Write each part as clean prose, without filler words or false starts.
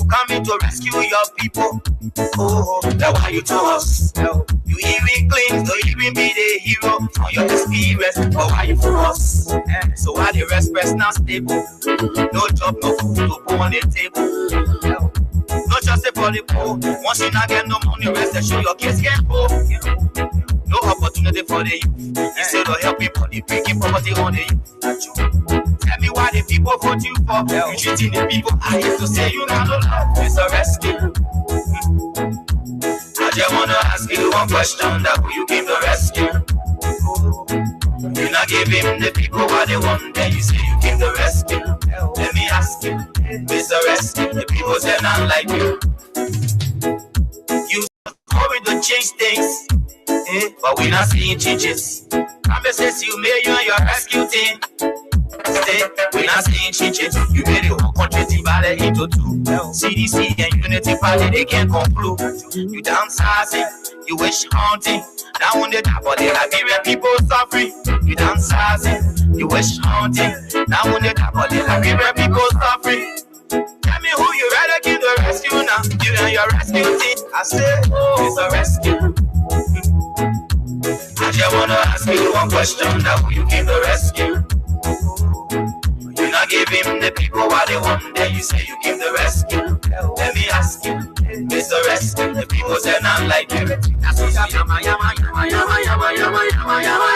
coming to rescue your people. Oh, that's why you to us. You even claim to even be the hero for your experience. But why you for us? So why the rest now stable? No job, no food to put on the table. No just for the poor. Once you not get no money, rest and show your kids get poor. No opportunity for the youth. Instead of helping for the breaking poverty on the youth. Tell me why the people vote you for. You treating the people. I used to say you not no love. It's a rescue. I just wanna ask you one question. That who you give the rescue? You not give him the people what they want. Then you say you give the rescue. Let me ask you, Mr. Rescue. The people say not like you. You going to change things. But we not seeing changes. Conversations you made you and your rescue team. Stay, we not seeing changes. You made the whole country divided into two. CDC and Unity Party, they can't conclude. You downsizing, you wish haunting. Now on the top of the Liberian people suffering. You downsizing, you wish haunting. Now on the top of the Liberian people suffering. Tell me who you rather give the rescue now. You and your rescue team. I say, it's a rescue. I just wanna ask you one question. Now who you give the rescue? You not give him the people what they want. Then you say you give the rescue. Let me ask you, Mr. Rescue. The people say not like you. That's what yama yama yama yama yama yama yama yama.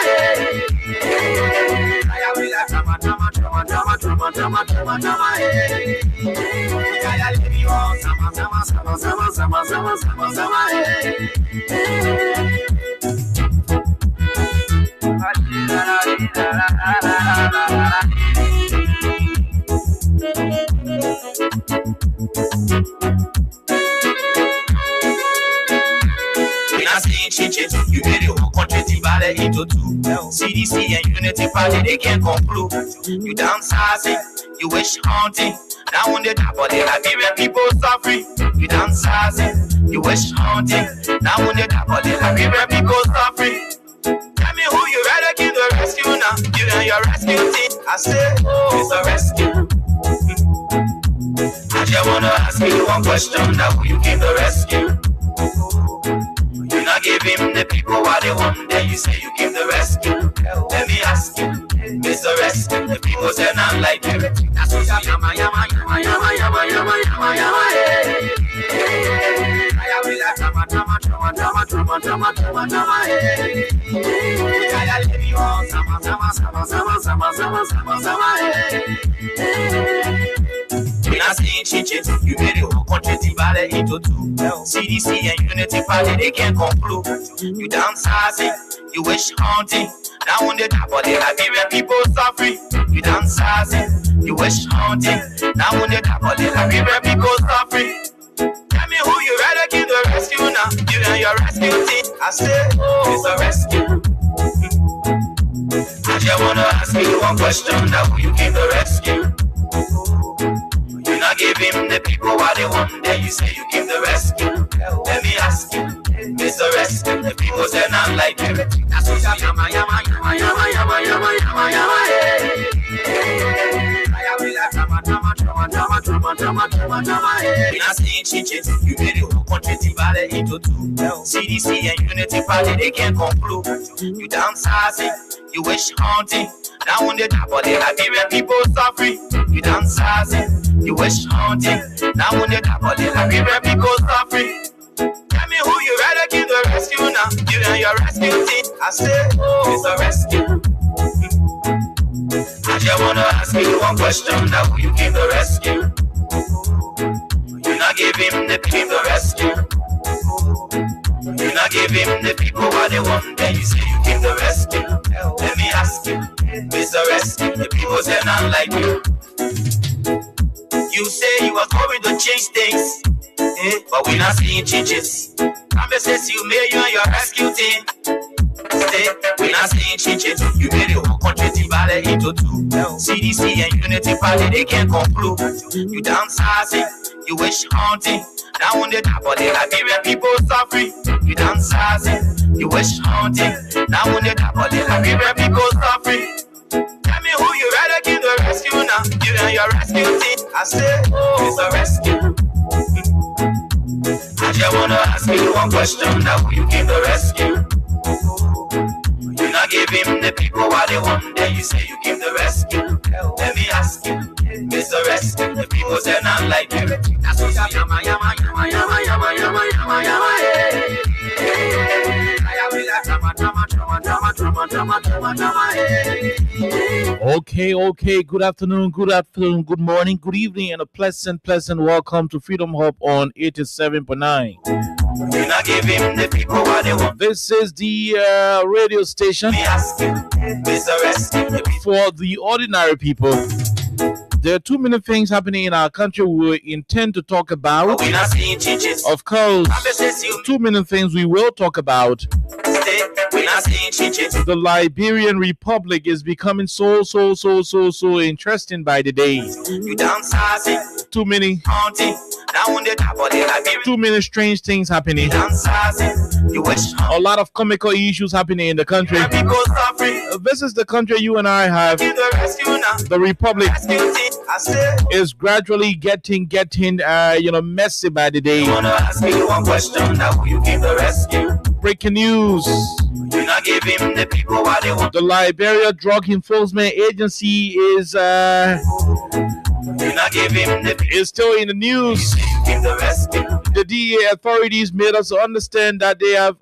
I will have drama drama drama drama drama drama drama drama. I leave you all sama sama sama sama sama sama sama sama. We not seeing changes. You made the whole country divided into two. CDC and Unity Party, they can't conclude. You downsizing, you wish haunting. Now on the top of the Liberian people suffering. You downsizing, you wish haunting. Now on the top of the Liberian people suffering. Tell me who you rather give the rescue now. You and your rescue team. I say, it's a rescue. I just wanna ask you one question. Now who you give the rescue? You not give him the people what they want. Then you say you give the rescue. Let me ask you, Mr. Rescue. The people say not like you. That's what yama yama yama yama yama yama yama yama. I will have drama drama drama drama drama drama drama drama. I leave you all sama sama sama sama sama sama sama sama. We not seeing changes. You made the whole country divided into two. CDC and Unity Party, they can't conclude. You downsizing, you wish haunting. Now on the top of the Liberian people suffering. You downsizing, you wish haunting. Now on the top of the Liberian people suffering. Tell me who you rather give the rescue now. You and your rescue team. I say, it's a rescue. I just wanna ask you one question. Now who you give the rescue? You not give him the people what they want. Then you say you give the rescue. Let me ask you, Mr. Rescue. The people say not like you. That's what yama yama yama yama yama yama yama yama. I will have drama drama drama drama drama drama drama drama. We not seeing changes. You made the whole country divided into two. CDC and Unity Party, they can't conclude. You downsizing, you wish haunting. Now on the top of the Liberian people suffering. You downsizing, you wish haunting. Now on the top of the Liberian people suffering. Tell me who you rather give the rescue now. You and your rescue team. I say, it's a rescue. I just wanna ask you one question. Now who you give the rescue? You not give him the people the rescue. You not give him the people what they want. Then you say you give the rescue. Let me ask you, Mr. Rescue. The people say not like you. You say you are going to change things, but we not seeing changes. Conversations you made you and your rescue team. Stay, we not seeing changes. You made the whole country divided into two. CDC and Unity Party, they can't conclude. You downsizing, you wish haunting. Now on the top of the Liberian people suffering. You downsizing, you wish haunting. Now on the top of the Liberian people suffering. Tell me who you rather give the rescue now. You and your rescue team. I say, it's a rescue. just wanna ask you one question. Now you give the rescue. You not give him the people what they want. Then you say you give the rescue. Let me ask you, Mr. Rescue. The people say not like you. That's what yama yama yama yama yama yama yama yama. Okay. Good afternoon, good morning, good evening, and a pleasant welcome to Freedom Hub on 87.9. You not give him the people what they want. This is the radio station for the ordinary people. There are too many things happening in our country we intend to talk about. Of course, too many things we will talk about. The Liberian Republic is becoming so interesting by the day. Too many strange things happening. A lot of comical issues happening in the country. This is the country you and I have. The Republic is gradually getting messy by the day. Breaking news. The Liberia Drug Enforcement Agency is still in the news. The DEA authorities made us understand that they have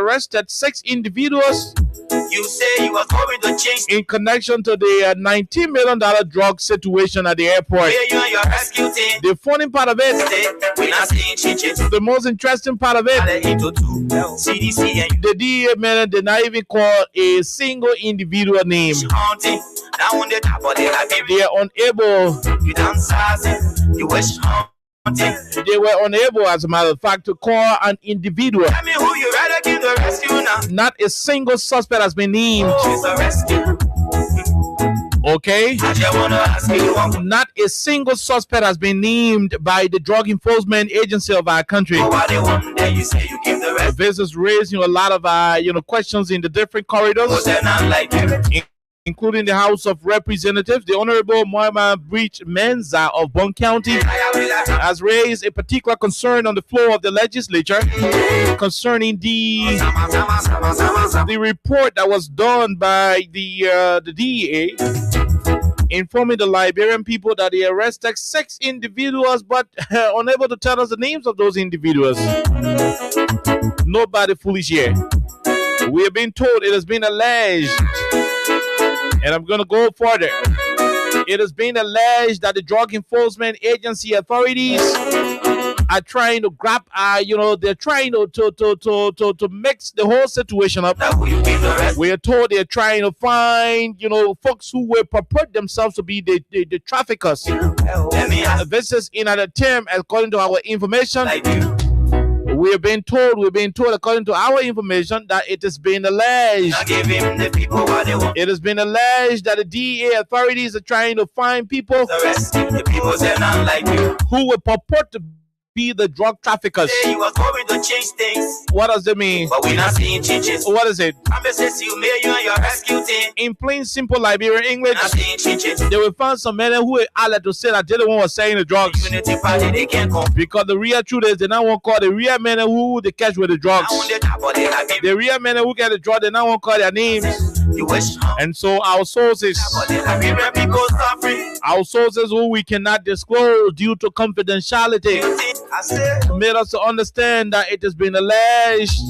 arrested 6 individuals. You say you was going to change in connection to the $19 million drug situation at the airport. you and your rescue team. The funny part of it, We're not seeing changes. the most interesting part of it, CDC and the DEA man did not even call a single individual name. haunting. Now on the top of the They are unable. you dance you wish haunting. They were unable, as a matter of fact, to call an individual. Tell me who you rather give the rescue now. Not a single suspect has been named. She's a rescue. Okay? I just wanna ask you one. Not a single suspect has been named by the Drug Enforcement Agency of our country. What they want, then you say you give the rescue. This is raising a lot of questions in the different corridors, They're not like you. including the House of Representatives. The Honorable Mohammed Breach Menza of Bond County has raised a particular concern on the floor of the legislature concerning the report that was done by the DEA, informing the Liberian people that they arrested 6 individuals, but unable to tell us the names of those individuals. Nobody foolish here. We have been told, it has been alleged, and I'm going to go further. It has been alleged that the Drug Enforcement Agency authorities are trying to grab, they're trying to mix the whole situation up. We are told they're trying to find, folks who will purport themselves to be the traffickers. This is in an attempt, according to our information. We've been told, according to our information, that it has been alleged. It has been alleged that the DEA authorities are trying to find people who will purport to be the drug traffickers. He was going to change things, What does it mean? but we're not seeing changes. What is it? Promises you made, you and your rescue team. In plain, simple Liberian English, Not seeing changes. they will find some men who are to say that they're the one who was selling the drugs. Unity party, they can't come. Because the real truth is, they now won't call the real men who they catch with the drugs. Now on the top of the life, The real men who get the drug, they now won't call their names. you wish top And so our sources, of the life, people suffering. who we cannot disclose due to confidentiality, I said, made us to understand that it has been alleged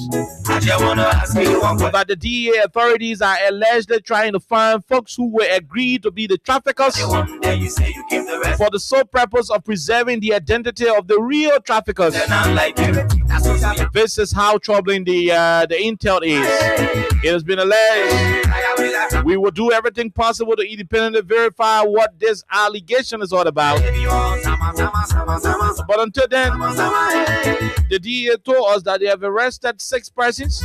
I just wanna ask you one question. that the DEA authorities are allegedly trying to find folks who will agree to be the traffickers Then you say you give the rest. for the sole purpose of preserving the identity of the real traffickers. They're not like you. That's what I'm This is how troubling the intel is. It has been alleged. We will do everything possible to independently verify what this allegation is all about. But until then, the DEA told us that they have arrested 6 persons,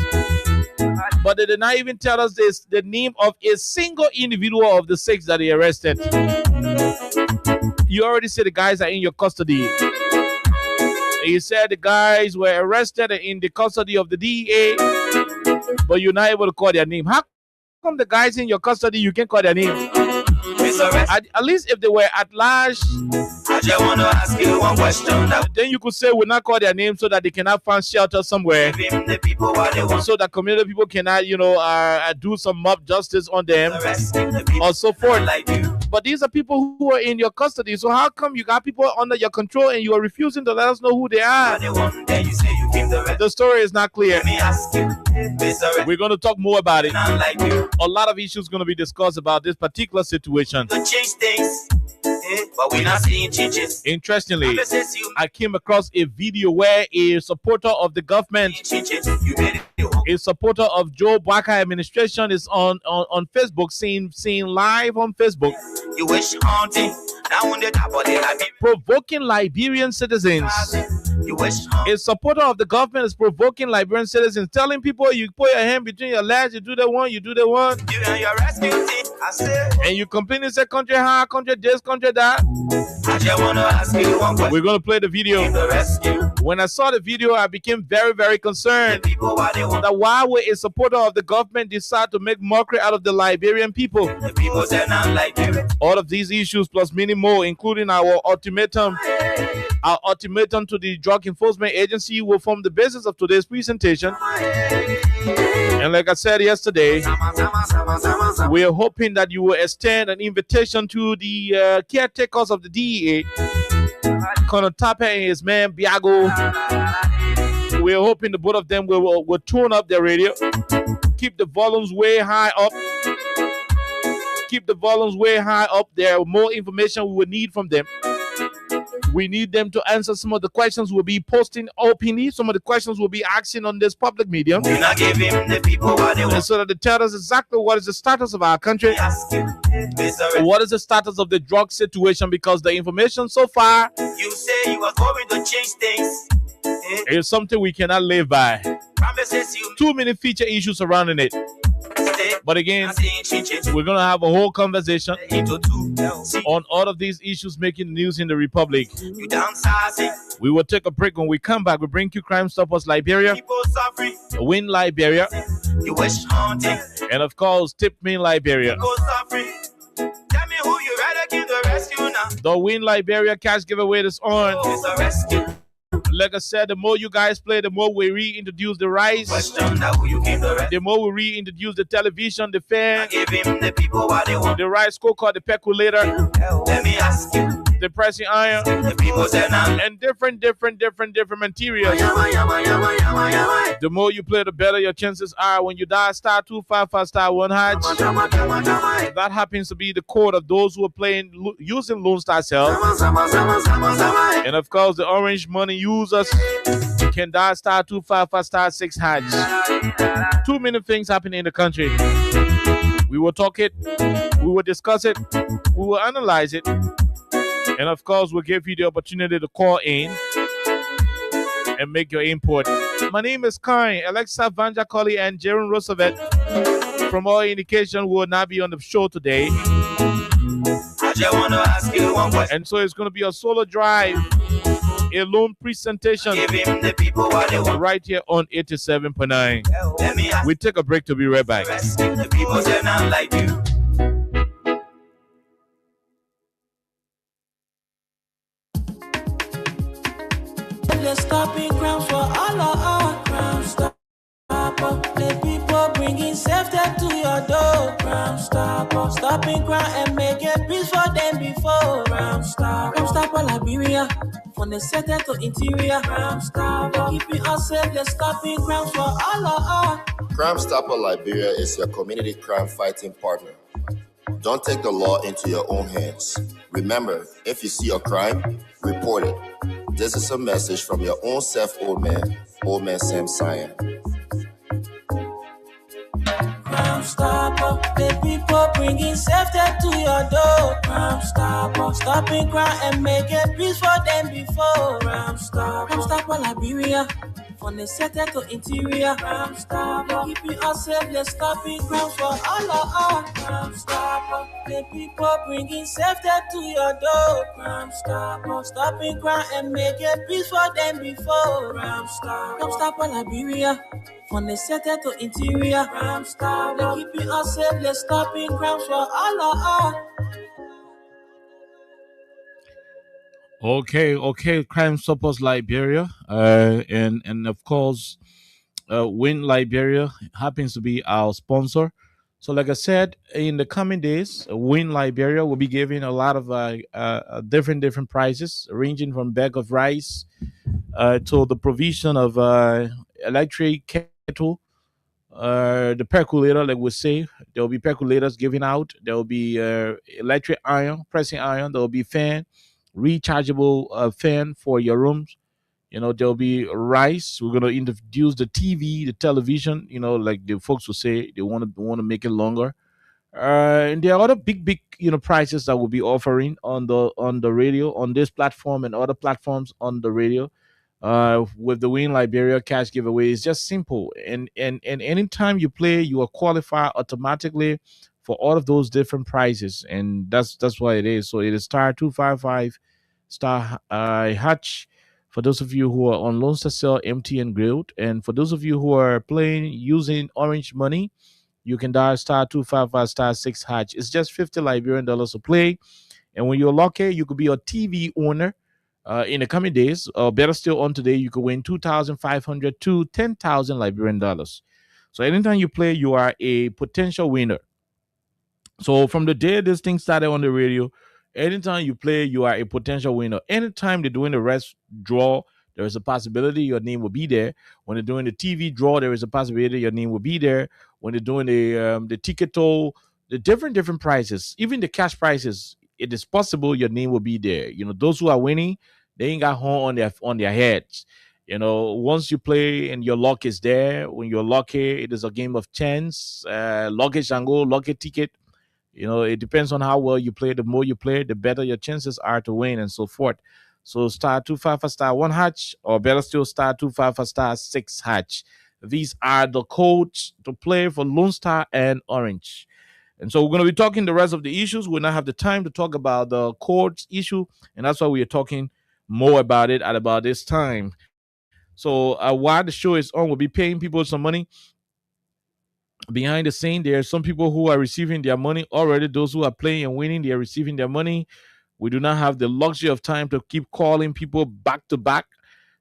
but they did not even tell us the name of a single individual of the 6 that they arrested. You already said the guys are in your custody. You said the guys were arrested in the custody of the DEA, but you're not able to call their name. How come the guys in your custody, you can't call their name? Mr. Rescue. At least if they were at large, I just want to ask you one question. then you could say we'll not call their name so that they cannot find shelter somewhere, Give the people what they want. so that community people cannot, do some mob justice on them Rescue the people or so forth. like you. But these are people who are in your custody. So how come you got people under your control and you are refusing to let us know who they are? What they want, then you say you give the rest. The story is not clear. Let me ask you, Mr. Rescue. We're going to talk more about it. Not like you. A lot of issues going to be discussed about this particular situation. To change things, but we're not seeing changes. Interestingly, Says you I came across a video where a supporter of the government, changes. You made it. a supporter of Joe Baka administration, is on Facebook, seeing live on Facebook, You wish haunting. Now when they top of the life, provoking Liberian citizens. you wish haunting. A supporter of the government is provoking Liberian citizens, telling people you put your hand between your legs, you do the one, you do the one, You and your rescue team. I said, and you complain and say country high, country this, country that. I just want to ask you one question. We're going to play the video. The rescue. When I saw the video, I became very, very concerned People what they want. that why would a supporter of the government decide to make mockery out of the Liberian people? The people say not like you. All of these issues plus many more, including our ultimatum to the Drug Enforcement Agency, will form the basis of today's presentation. And like I said yesterday, we are hoping that you will extend an invitation to the caretakers of the DEA, Colonel Tapper and his man Biago. We are hoping the both of them will tune up their radio, keep the volumes way high up. Keep the volumes way high up. There are more information we will need from them. We need them to answer some of the questions we'll be posting openly. Some of the questions we'll be asking on this public medium. You not give him the people what they And want. so that they tell us exactly what is the status of our country, Ask you, Mr. Rescue. what is the status of the drug situation, because the information so far You say you was going to change things. is something we cannot live by. Promises you Too many feature issues surrounding it. stay. But again, Not seeing changes. we're going to have a whole conversation Into two. See, on all of these issues making news in the Republic. you downsizing. We will take a break. When we come back, we bring you Crime Stoppers Liberia, People suffering. Win Liberia, You wish haunting. and of course, Tip Me Liberia. People suffering. Tell me who you rather give the rescue now. The Win Liberia cash giveaway is on. Mr. Rescue. Like I said, the more you guys play, the more we reintroduce the rice, Question now who you give the rescue. the more we reintroduce the television, the fan, Give him the people what they want. the rice cooker, the percolator, Let me ask you. the pressing iron, The people say now. and different materials. The more you play, the better your chances are. When you dial *255 *1 hash, that happens to be the code of those who are playing using Lone Star Cell. And of course, the orange money users can dial *255 *6 hash. Too many things happening in the country. We will talk it, we will discuss it, we will analyze it, and of course, we'll give you the opportunity to call in and make your input. My name is Karen, Alexa Vanja Colley, and Jaron Roosevelt. From all indication, will not be on the show today. I just want to ask you one question. And so it's going to be a solo drive, a lone presentation Give him the people what they want. right here on 87.9. Let me ask We take a break to be right back. rescue. The people say not like you. The stopping grounds for all of our Crime Stopper. The people bringing safety to your door. Crime Stopper. Stopping crime and making peace for them before. Crime Stopper Liberia. From the center to interior. Crime Stopper. Keeping us safe. The stopping grounds for all of our. Crime Stopper Liberia is your community crime fighting partner. Don't take the law into your own hands. Remember, if you see a crime, report it. This is a message from your own self, Old Man Sam Cyan. Crime Stopper, the people bringing safety to your door. Crime Stopper, stopping crime and making peace for them before. Crime Stopper Liberia. From the center to interior. Crime Stopper, keeping us safe. Let's stopping crime for all of our. Crime Stopper, the people bringing safety to your door. Crime Stopper, stopping crime and making peace for them before. Crime Stopper Liberia. From the center to interior. Crime Stopper, keeping us safe. Let's stopping crime for all of our. Okay. Crime Stoppers Liberia, and of course, Win Liberia happens to be our sponsor. So, like I said, in the coming days, Win Liberia will be giving a lot of different prizes, ranging from bag of rice to the provision of electric kettle, the percolator, like we say, there will be percolators giving out. There will be electric iron, pressing iron. There will be fan, rechargeable fan for your rooms. There will be rice. We're gonna introduce the TV, the television. Like the folks will say, they want to make it longer. And there are other big prices that we'll be offering on the radio, on this platform and other platforms on the radio. With the Win Liberia cash giveaway, it's just simple. And anytime you play, you are qualified automatically for all of those different prizes, and that's what it is. So it is star 255 star hatch for those of you who are on Lone Star Cell, MTN Grilled, and for those of you who are playing using Orange Money, you can dial star 255 star 6 hatch. It's just 50 Liberian dollars to play. And when you're lucky, you could be a TV owner in the coming days. Or better still, on today, you could win 2,500 to 10,000 Liberian dollars. So anytime you play, you are a potential winner. So from the day this thing started on the radio, anytime you play, you are a potential winner. Anytime they're doing the rest draw, there is a possibility your name will be there. When they're doing the TV draw, there is a possibility your name will be there. When they're doing the ticket toll, the different prices, even the cash prices, it is possible your name will be there. Those who are winning, they ain't got horn on their heads. Once you play and your luck is there, when you're lucky, it is a game of chance. Lucky Shango, lucky ticket. It depends on how well you play. The more you play, the better your chances are to win, and so forth. So star 255 star 1 hatch, or better still, star 255 star 6 hatch. These are the codes to play for Lone Star and Orange. And so we're going to be talking the rest of the issues. We'll not have the time to talk about the codes issue, and that's why we are talking more about it at about this time. So while the show is on, we'll be paying people some money behind the scene. There are some people who are receiving their money already. Those who are playing and winning, they are receiving their money. We do not have the luxury of time to keep calling people back to back.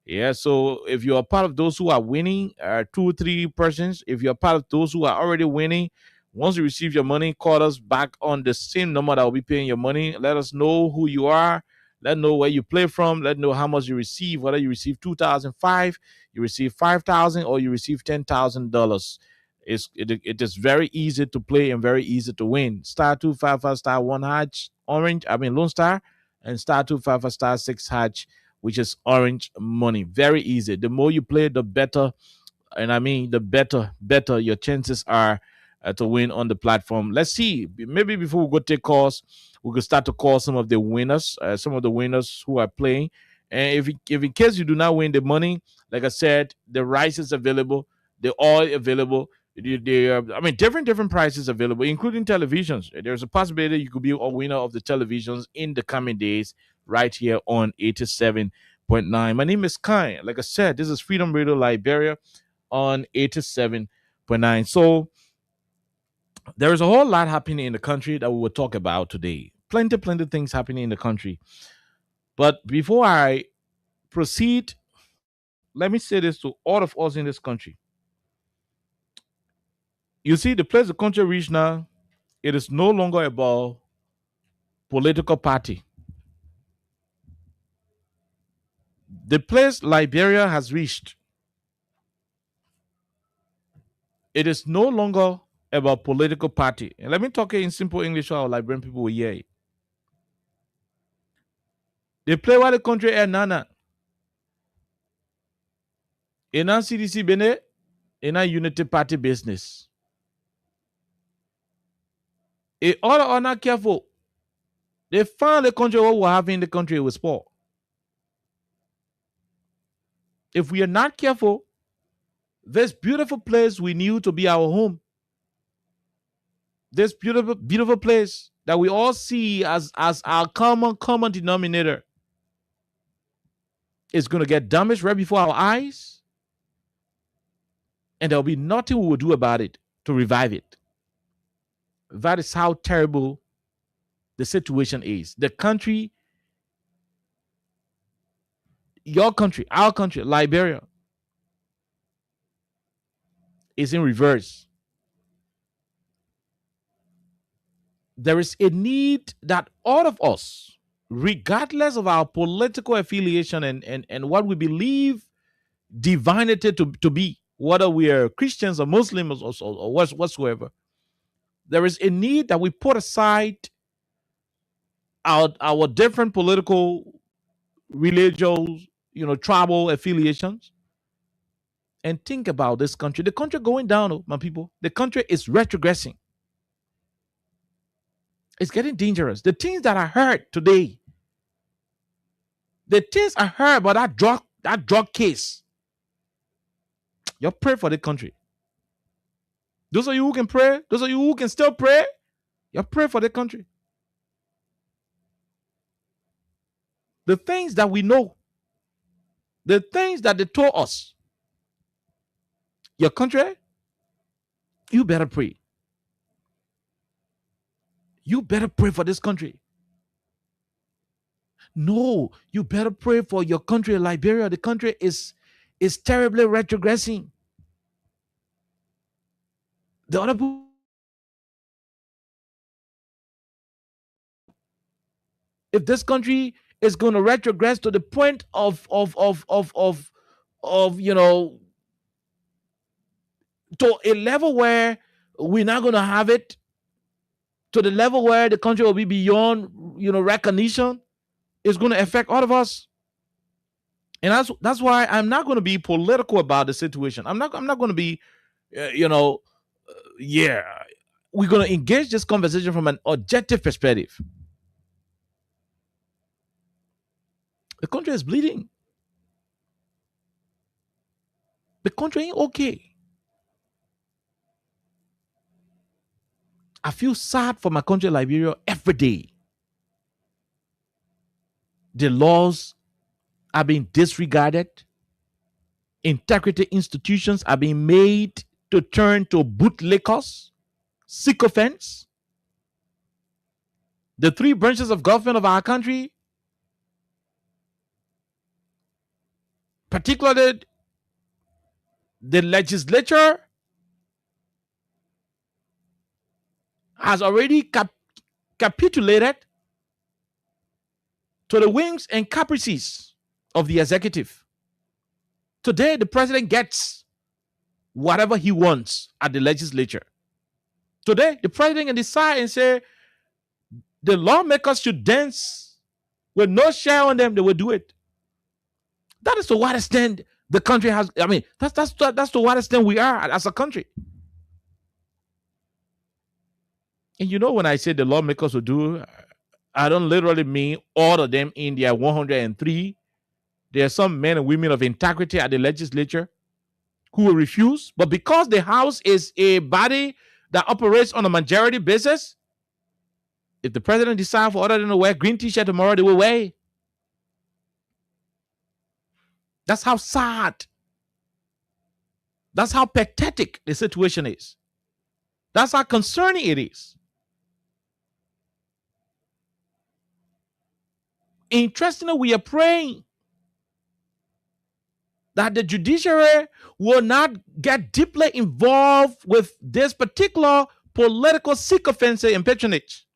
Yeah, so if you're a part of those who are winning, 2 or 3 persons, if you're part of those who are already winning, once you receive your money, call us back on the same number that will be paying your money. Let us know who you are. Let know where you play from. Let know how much you receive. Whether you receive 2,005, you receive 5,000, or you receive $10,000. It is very easy to play and very easy to win. Star 255 star 1 hatch orange. Lone Star, and star 255 star 6 hatch, which is orange money. Very easy. The more you play, the better. And the better your chances are to win on the platform. Let's see. Maybe before we go take calls, we could start to call some of the winners, who are playing. And if in case you do not win the money, like I said, the rice is available, the oil available. Different prices available, including televisions. There's a possibility you could be a winner of the televisions in the coming days, right here on 87.9. My name is Kai. Like I said, this is Freedom Radio Liberia on 87.9. So there is a whole lot happening in the country that we will talk about today. Plenty things happening in the country. But before I proceed, let me say this to all of us in this country. You see, the place the country reached now, it is no longer about political party. The place Liberia has reached, it is no longer about political party. And let me talk in simple English so our Liberian people will hear it. They play what the country is nana. In our CDC Bene, in our Unity Party business. If all are not careful, they find the country what we have in the country with sport. If we are not careful, this beautiful place we knew to be our home, this beautiful place that we all see as our common denominator, is going to get damaged right before our eyes, and there'll be nothing we will do about it to revive it. That is how terrible the situation is. The country your country, our country, Liberia, is in reverse. There is a need that all of us, regardless of our political affiliation and what we believe divinity to be, whether we are Christians or Muslims or whatsoever, there is a need that we put aside our different political, religious, tribal affiliations, and think about this country. The country going down, oh, my people. The country is retrogressing. It's getting dangerous. The things that I heard today, the things I heard about that drug case, you pray for the country. Those of you who can pray, those of you who can still pray, you pray for the country. The things that we know, the things that they told us, your country, you better pray. You better pray for this country. No, you better pray for your country, Liberia. The country is terribly retrogressing. The other people, if this country is going to retrogress to the point of to a level where we're not going to have it, to the level where the country will be beyond recognition, it's going to affect all of us. And that's why I'm not going to be political about the situation. I'm not going to be we're going to engage this conversation from an objective perspective. The country is bleeding. The country ain't okay. I feel sad for my country, Liberia, every day. The laws are being disregarded. Integrity institutions are being made to turn to bootlickers, sycophants. The three branches of government of our country, particularly the legislature, has already capitulated to the whims and caprices of the executive. Today, the president gets whatever he wants at the legislature. Today, the president can decide and say the lawmakers should dance with no share on them. They will do it. That is to what extent the country has. I mean, that's to what extent we are as a country. And when I say the lawmakers will do, I don't literally mean all of them in their 103. There are some men and women of integrity at the legislature who will refuse. But because the House is a body that operates on a majority basis, if the president decides for other than to wear green t-shirt tomorrow, they will wear. That's how sad. That's how pathetic the situation is. That's how concerning it is. Interestingly, we are praying that the judiciary will not get deeply involved with this particular political sycophancy and patronage.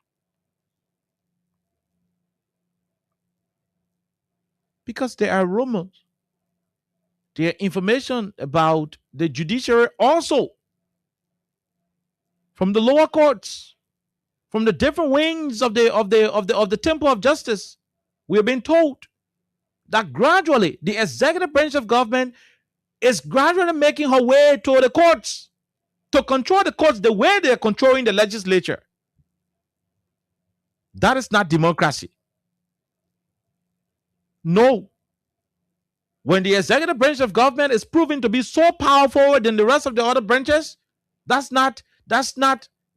Because there are rumors, there are information about the judiciary also from the lower courts, from the different wings of the temple of justice. We have been told that gradually the executive branch of government is gradually making her way to the courts to control the courts the way they are controlling the legislature. That is not democracy. No. When the executive branch of government is proven to be so powerful than the rest of the other branches, that's not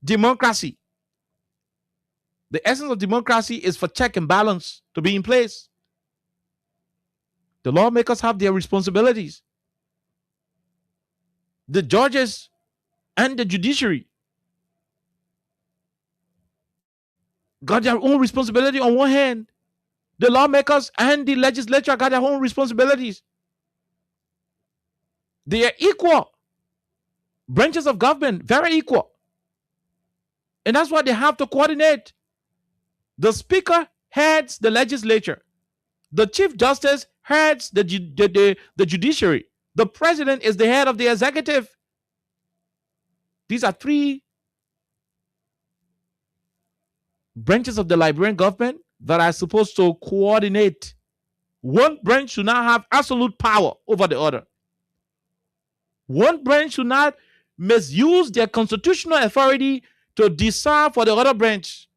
democracy. The essence of democracy is for check and balance to be in place. The lawmakers have their responsibilities. The judges and the judiciary got their own responsibility on one hand. The lawmakers and the legislature got their own responsibilities. They are equal branches of government, very equal. And that's why they have to coordinate. The speaker heads the legislature. The chief justice heads the judiciary. The president is the head of the executive. These are three branches of the Liberian government that are supposed to coordinate. One branch should not have absolute power over the other. One branch should not misuse their constitutional authority to decide for the other branch.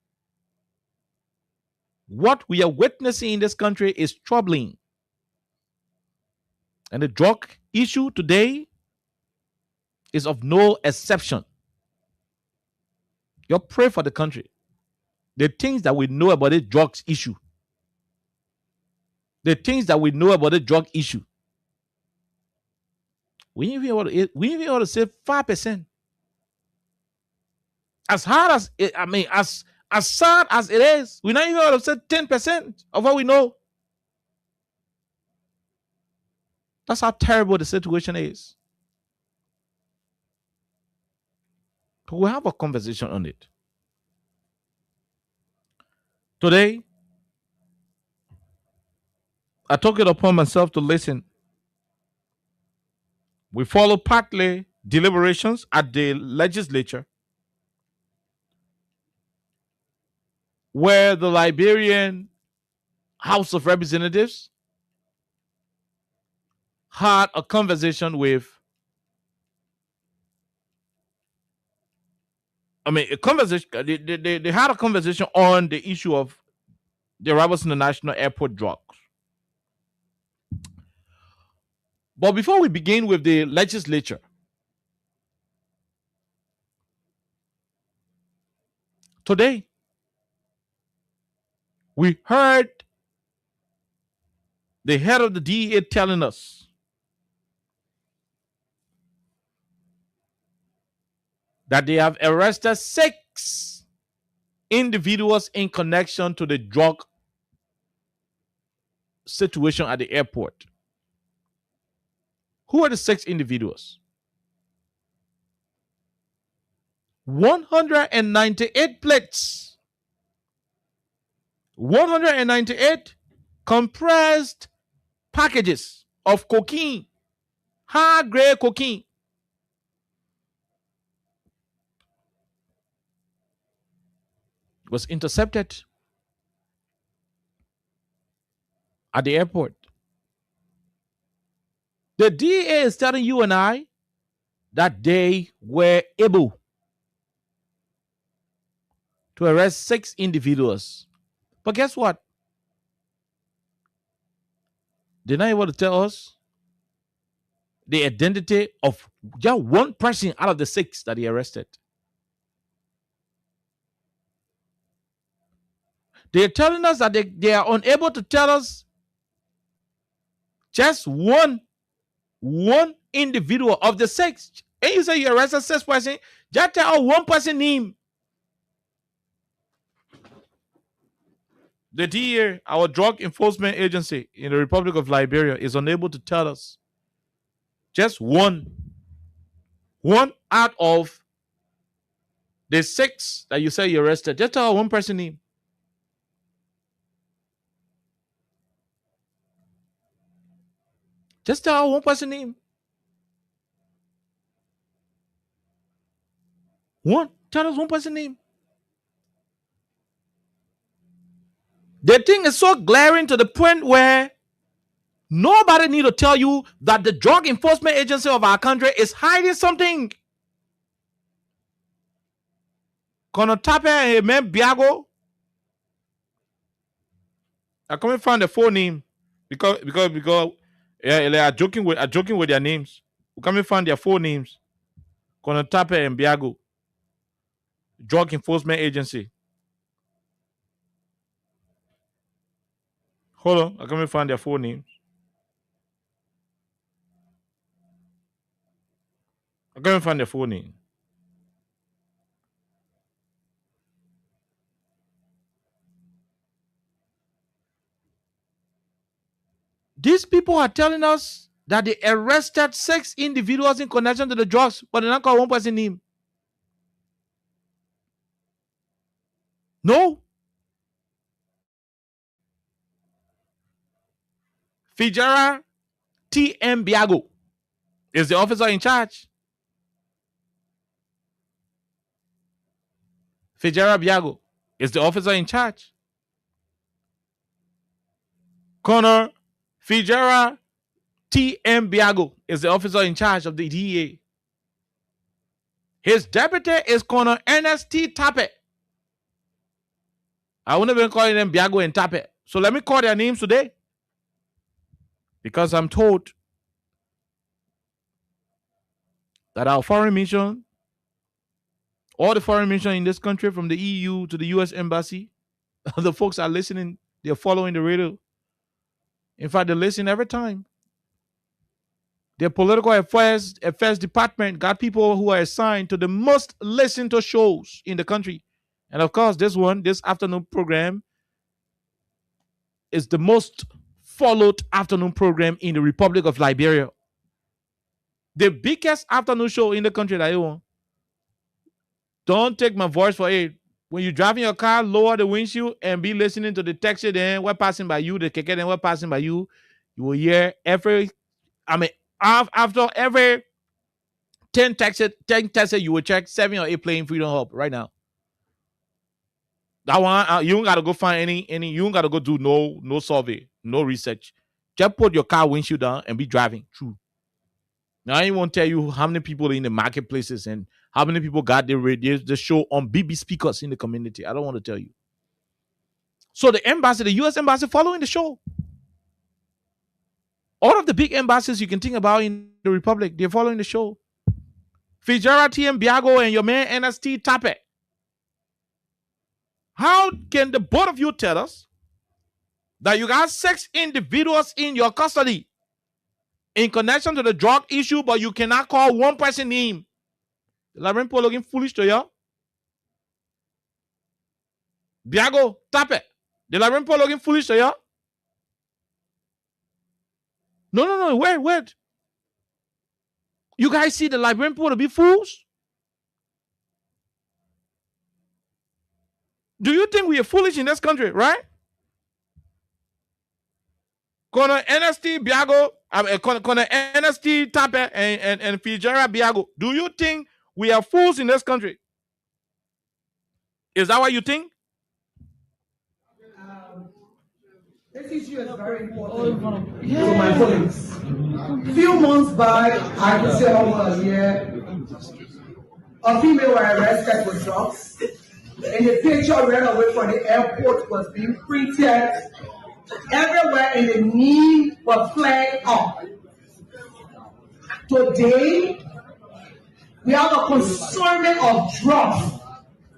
What we are witnessing in this country is troubling. And the drug issue today is of no exception. You pray for the country. The things that we know about the drugs issue. The things that we know about the drug issue. We even ought to say 5%. As hard as it, as sad as it is, we not even ought to say 10% of what we know. That's how terrible the situation is. But we'll have a conversation on it. Today, I took it upon myself to listen. We follow partly deliberations at the legislature, where the Liberian House of Representatives had a conversation with, they had a conversation on the issue of the arrivals International Airport drugs. But before we begin with the legislature, today we heard the head of the DEA telling us that they have arrested 6 individuals in connection to the drug situation at the airport. Who are the 6 individuals? 198 plates. 198 compressed packages of cocaine, high-grade cocaine. Was intercepted at the airport. The DEA is telling you and I that they were able to arrest 6 individuals. But guess what? They're not able to tell us the identity of just one person out of the 6 that he arrested. They're telling us that they are unable to tell us just one individual of the 6. And you say you arrested 6 person, just tell one person name. The DEA, our drug enforcement agency in the Republic of Liberia, is unable to tell us just one out of the 6 that you say you arrested. Just tell one person name. Just tell one person name. Tell us one person name. The thing is so glaring to the point where nobody need to tell you that the drug enforcement agency of our country is hiding something. Kono tape men Biago. I can't find the full name because yeah, they are joking with their names. We can't find their full names. Kono tape and Biago. Drug enforcement agency. Hold on, I can't find their full names. I can't find their full name. These people are telling us that they arrested 6 individuals in connection to the drugs, but they don't call one person name. No. Fitzgerald T.M. Biago is the officer in charge. Fitzgerald Biago is the officer in charge. Connor Fitzgerald T.M. Biago is the officer in charge of the DEA. His deputy is Connor Ernest T. Tappet. I wouldn't even call them Biago and Tappet. So let me call their names today. Because I'm told that our foreign mission, all the foreign mission in this country, from the EU to the US Embassy, the folks are listening, they're following the radio. In fact, they listen every time. Their political affairs department got people who are assigned to the most listened to shows in the country. And of course, this afternoon program is the most followed afternoon program in the Republic of Liberia. The biggest afternoon show in the country that you want. Don't take my voice for it. When you're driving your car, lower the windshield and be listening to the taxi, then we're passing by you, the keke, then we're passing by you. You will hear after every 10 taxi, you will check 7 or 8 playing Freedom Hub right now. That one, you don't gotta go find any. You don't gotta go do no survey, no research. Just put your car windshield down and be driving. True. Now I won't tell you how many people are in the marketplaces and how many people got the show on BB speakers in the community. I don't want to tell you. So the embassy, the U.S. embassy, following the show. All of the big embassies you can think about in the Republic, they're following the show. Fitzgerald T.M. Biago and your man NST Tappet. How can the both of you tell us that you got 6 individuals in your custody in connection to the drug issue, but you cannot call one person name? The Liberian people looking foolish to you. Biago, Tappet. The Liberian people looking foolish to you. No, wait. You guys see the Liberian people to be fools? Do you think we are foolish in this country, right? Connor NST Biago, Connor NST Tappet and Fitzgerald Biago. Do you think we are fools in this country? Is that what you think? This issue is very important to my colleagues. A few months back, I could say over a year, a female was arrested with drugs, and the picture ran away from the airport was being printed everywhere, and the name was flagged up. Today, we have a consignment of drugs.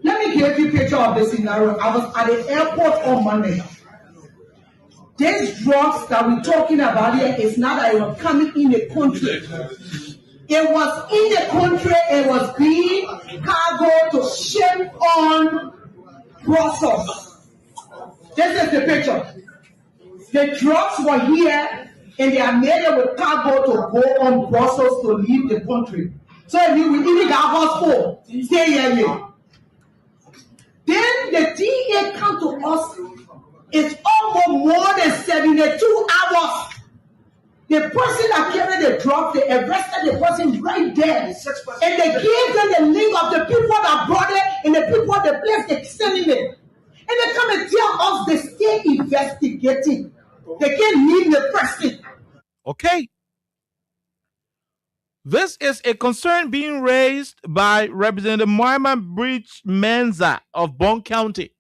Let me give you a picture of the scenario. I was at the airport on Monday. These drugs that we're talking about here is not that it was coming in the country. It was in the country, it was being cargo to ship on Brussels. This is the picture. The drugs were here and they are made with cargo to go on Brussels to leave the country. So if we even got hospital, stay here. Then the DA come to us. It's almost more than 72 hours. The person that carried the drug, they arrested the person right there. And they gave them the link of the people that brought it and the people, the place they're selling it. And they come and tell us they stay investigating. They can't leave the person. Okay. This is a concern being raised by Representative Moima Bridge Menza of Bond County.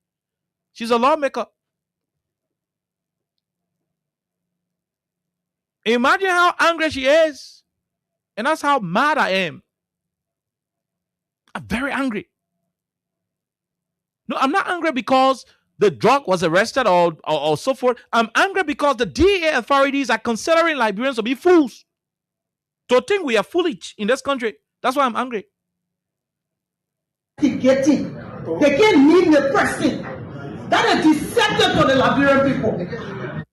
She's a lawmaker. Imagine how angry she is. And that's how mad I am. I'm very angry. No, I'm not angry because the drug was arrested or so forth. I'm angry because the DEA authorities are considering Liberians to be fools. To think we are foolish in this country. That's why I'm angry. They can't leave the person. That is deceptive for the Liberian people.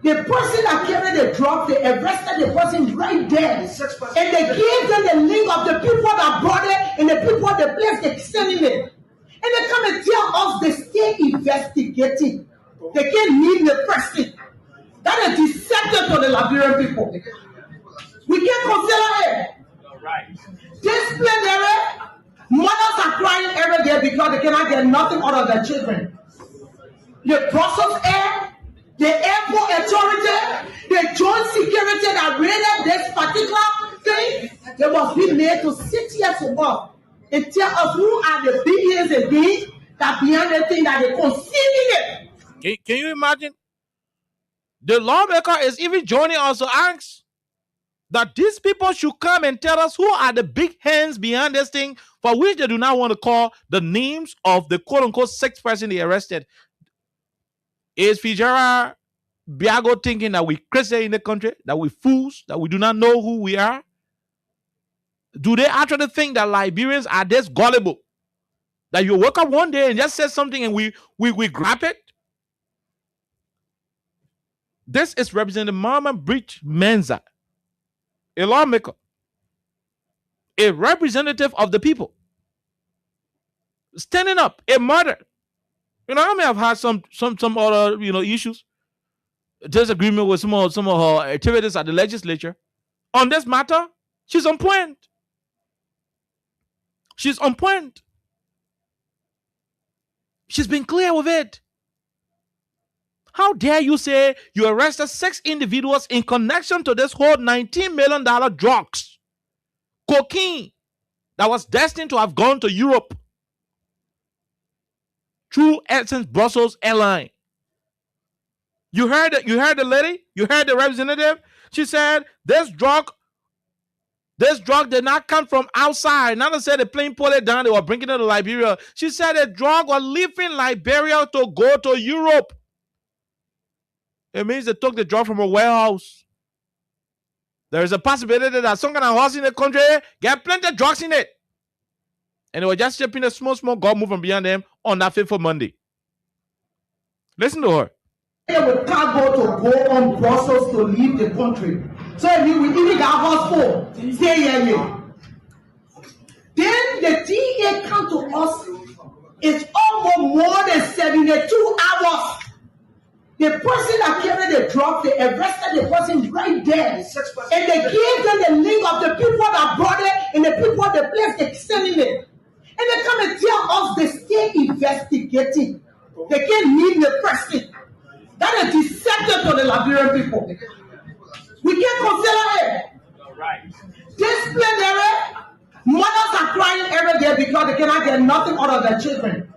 The person that carried the drug, they arrested the person right there. And they gave them the link of the people that brought it and the people, the place they sending it. And they come and tell us they stay investigating. They can't leave the person. That is deceptive to the Liberian people. We can't consider it. This plain area, mothers are crying every day because they cannot get nothing out of their children. The Brussels Air, the airport authority, the joint security that raided this particular thing, they must be made to sit here to us and tell us who are the big heads again that behind the thing that they conceiving it. Can you imagine? The lawmaker is even joining us to ask that these people should come and tell us who are the big hands behind this thing, for which they do not want to call the names of the quote-unquote 6th person they arrested. Is Fitzgerald Biago thinking that we crazy in the country, that we fools, that we do not know who we are? Do they actually think that Liberians are this gullible? That you wake up one day and just say something and we grab it? This is Representative Mama Bridge Menza, a lawmaker, a representative of the people, standing up, a mother. You know, I may have had some other, issues, disagreement with some of her activities at the legislature. On this matter, she's on point. She's on point. She's been clear with it. How dare you say you arrested 6 individuals in connection to this whole $19 million drugs, cocaine, that was destined to have gone to Europe through Essence Brussels Airline. You heard the lady? You heard the representative? She said this drug did not come from outside. None said the plane pulled it down, they were bringing it to Liberia. She said the drug was leaving Liberia to go to Europe. It means they took the drug from a warehouse. There is a possibility that some kind of house in the country get plenty of drugs in it. And they were just shipping a small God move from behind them on that fateful Monday. Listen to her. They with cargo to go on Brussels to leave the country. So we even got hospital. Stay here. Then the DA come to us. It's almost more than 72 hours. The person that carried the drug, they arrested the person right there. And they gave them the link of the people that brought it and the people, the place they sending it. And they come and tell us they stay investigating. They can't leave the person. That is deceptive to the Liberian people. We can't consider it. This plain area, mothers are crying every day because they cannot get nothing out of their children.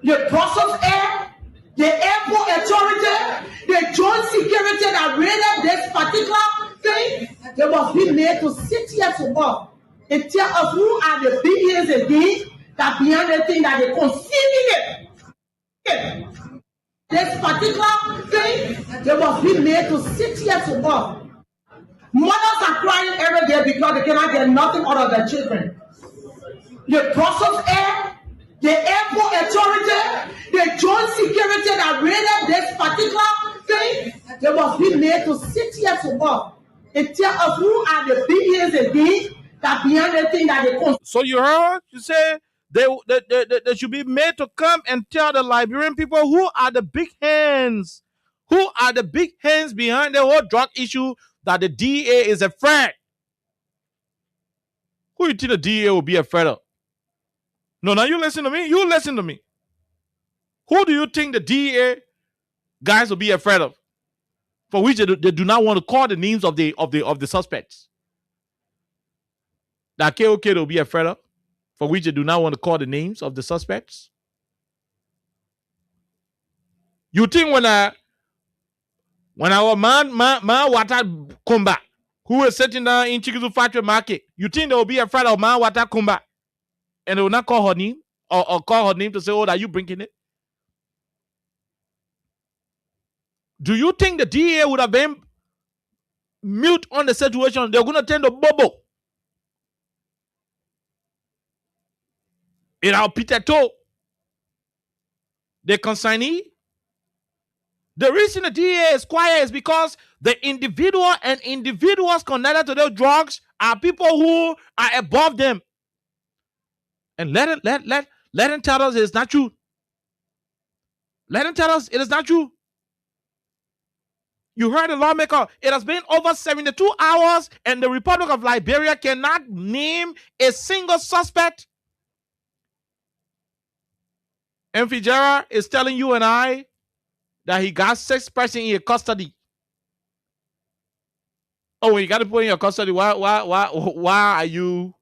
The Brussels Air, the airport authority, the joint security that raided this particular thing, they must be made to sit here to us and tell us who are the big heads again that behind the thing that they conceiving it. This particular thing, they must be made to sit here to us. Mothers are crying every day because they cannot get nothing out of their children. The Brussels Air, the airport authority, the joint security that raided this particular thing, they must be made to sit here to us and tell us who are the big heads again that behind the thing that they conceiving. So you heard? You say they should be made to come and tell the Liberian people who are the big hands. Who are the big hands behind the whole drug issue that the DA is afraid? Who do you think the DA will be afraid of? No, now you listen to me. You listen to me. Who do you think the DA guys will be afraid of? For which they do not want to call the names of the suspects. That KOK will be afraid of? For which they do not want to call the names of the suspects? You think when our man Wata Kumba, who is sitting down in Chikizu Factory Market, you think they will be afraid of man Wata Kumba? And they will not call her name or call her name to say, oh, are you bringing it? Do you think the DA would have been mute on the situation? They're going to turn the bubble. In our Peter Toe, the consignee, The reason the DEA is quiet is because the individual and individuals connected to those drugs are people who are above them. And let him tell us it's not true. Let him tell us it is not true. You heard the lawmaker. It has been over 72 hours, and the Republic of Liberia cannot name a single suspect. And Fitzgerald is telling you and I that he got 6 persons in custody. Oh, when you got to put in your custody, why are you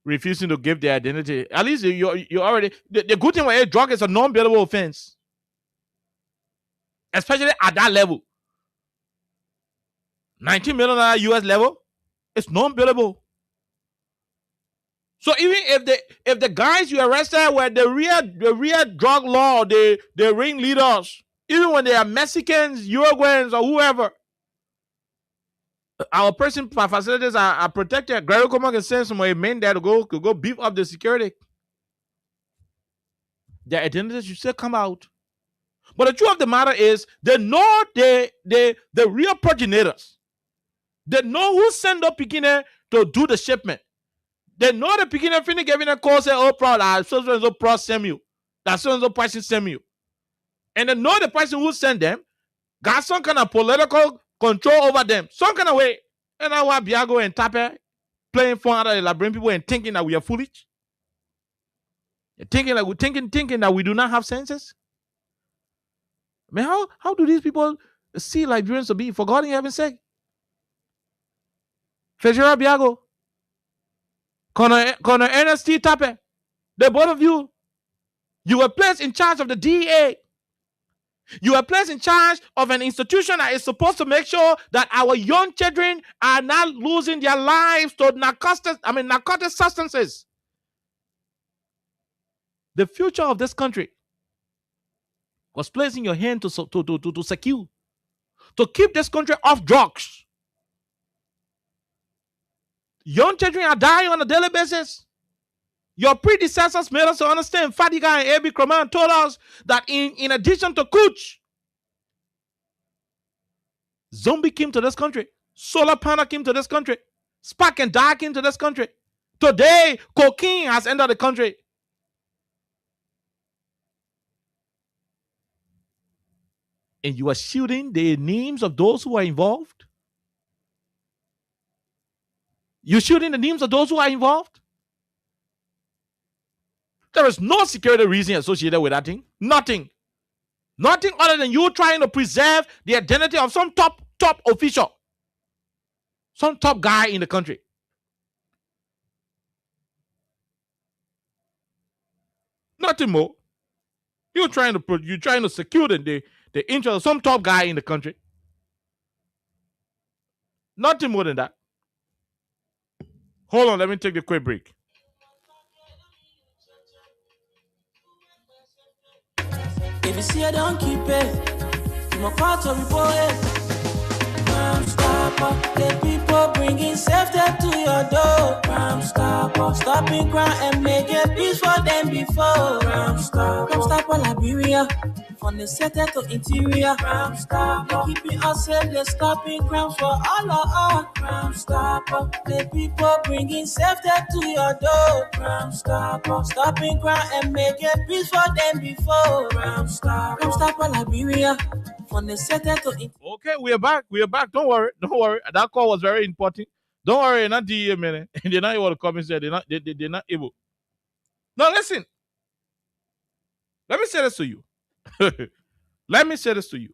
refusing to give their identity? At least you already. The good thing with a drug is a non-bailable offense, especially at that level. $19 million US level, it's non-billable. So even if the guys you arrested were the real drug law, the ringleaders, even when they are Mexicans, Uruguayans, or whoever, our person facilities are protected. Gregory Comer can send some men there to go beef up the security. Their identities should still come out. But the truth of the matter is, they know the real progenitors. They know who sent up beginner to do the shipment. They know the beginner finna giving a call, say, oh, proud, so pro send you. That so person send you. And they know the person who sent them got some kind of political control over them. Some kind of way. And now why Biago and Tape playing fun out of the bring people and thinking that we are foolish? Thinking that we do not have senses? I mean, how do these people see Liberians to be? For God in heaven's sake. Fitzgerald Biago, Connor Ernest T. Tape, the both of you were placed in charge of the DEA. You are placed in charge of an institution that is supposed to make sure that our young children are not losing their lives to narcotic substances. The future of this country was placed in your hand to secure, to keep this country off drugs. Young children are dying on a daily basis. Your predecessors made us to understand. Fadiga and A.B. Croman told us that in addition to Cooch, Zombie came to this country. Solar Panel came to this country. Spark and Dark came to this country. Today, cocaine has entered the country. And you are shielding the names of those who are involved? You're shielding the names of those who are involved? There is no security reason associated with that thing. Nothing. Nothing other than you trying to preserve the identity of some top official. Some top guy in the country. Nothing more. You're trying to secure the interest of some top guy in the country. Nothing more than that. Hold on, let me take a quick break. If you see I don't keep it, I'm a part of the boy. Crime Stopper, the people bringing safety to your door. Crime Stopper, stopping crime and making peace for them before. Crime Stopper, Liberia, from the center to interior. Crime Stopper, keeping us safe, they're stopping crimes for all of us. Crime Stopper, the people bringing safety to your door. Crime Stopper, stopping crime and making peace for them before. Crime Stopper, Liberia. From the center to okay, we are back. Don't worry. That call was very important. Don't worry, not DEA, man. They're not able to come and say they're not able. Now listen. Let me say this to you.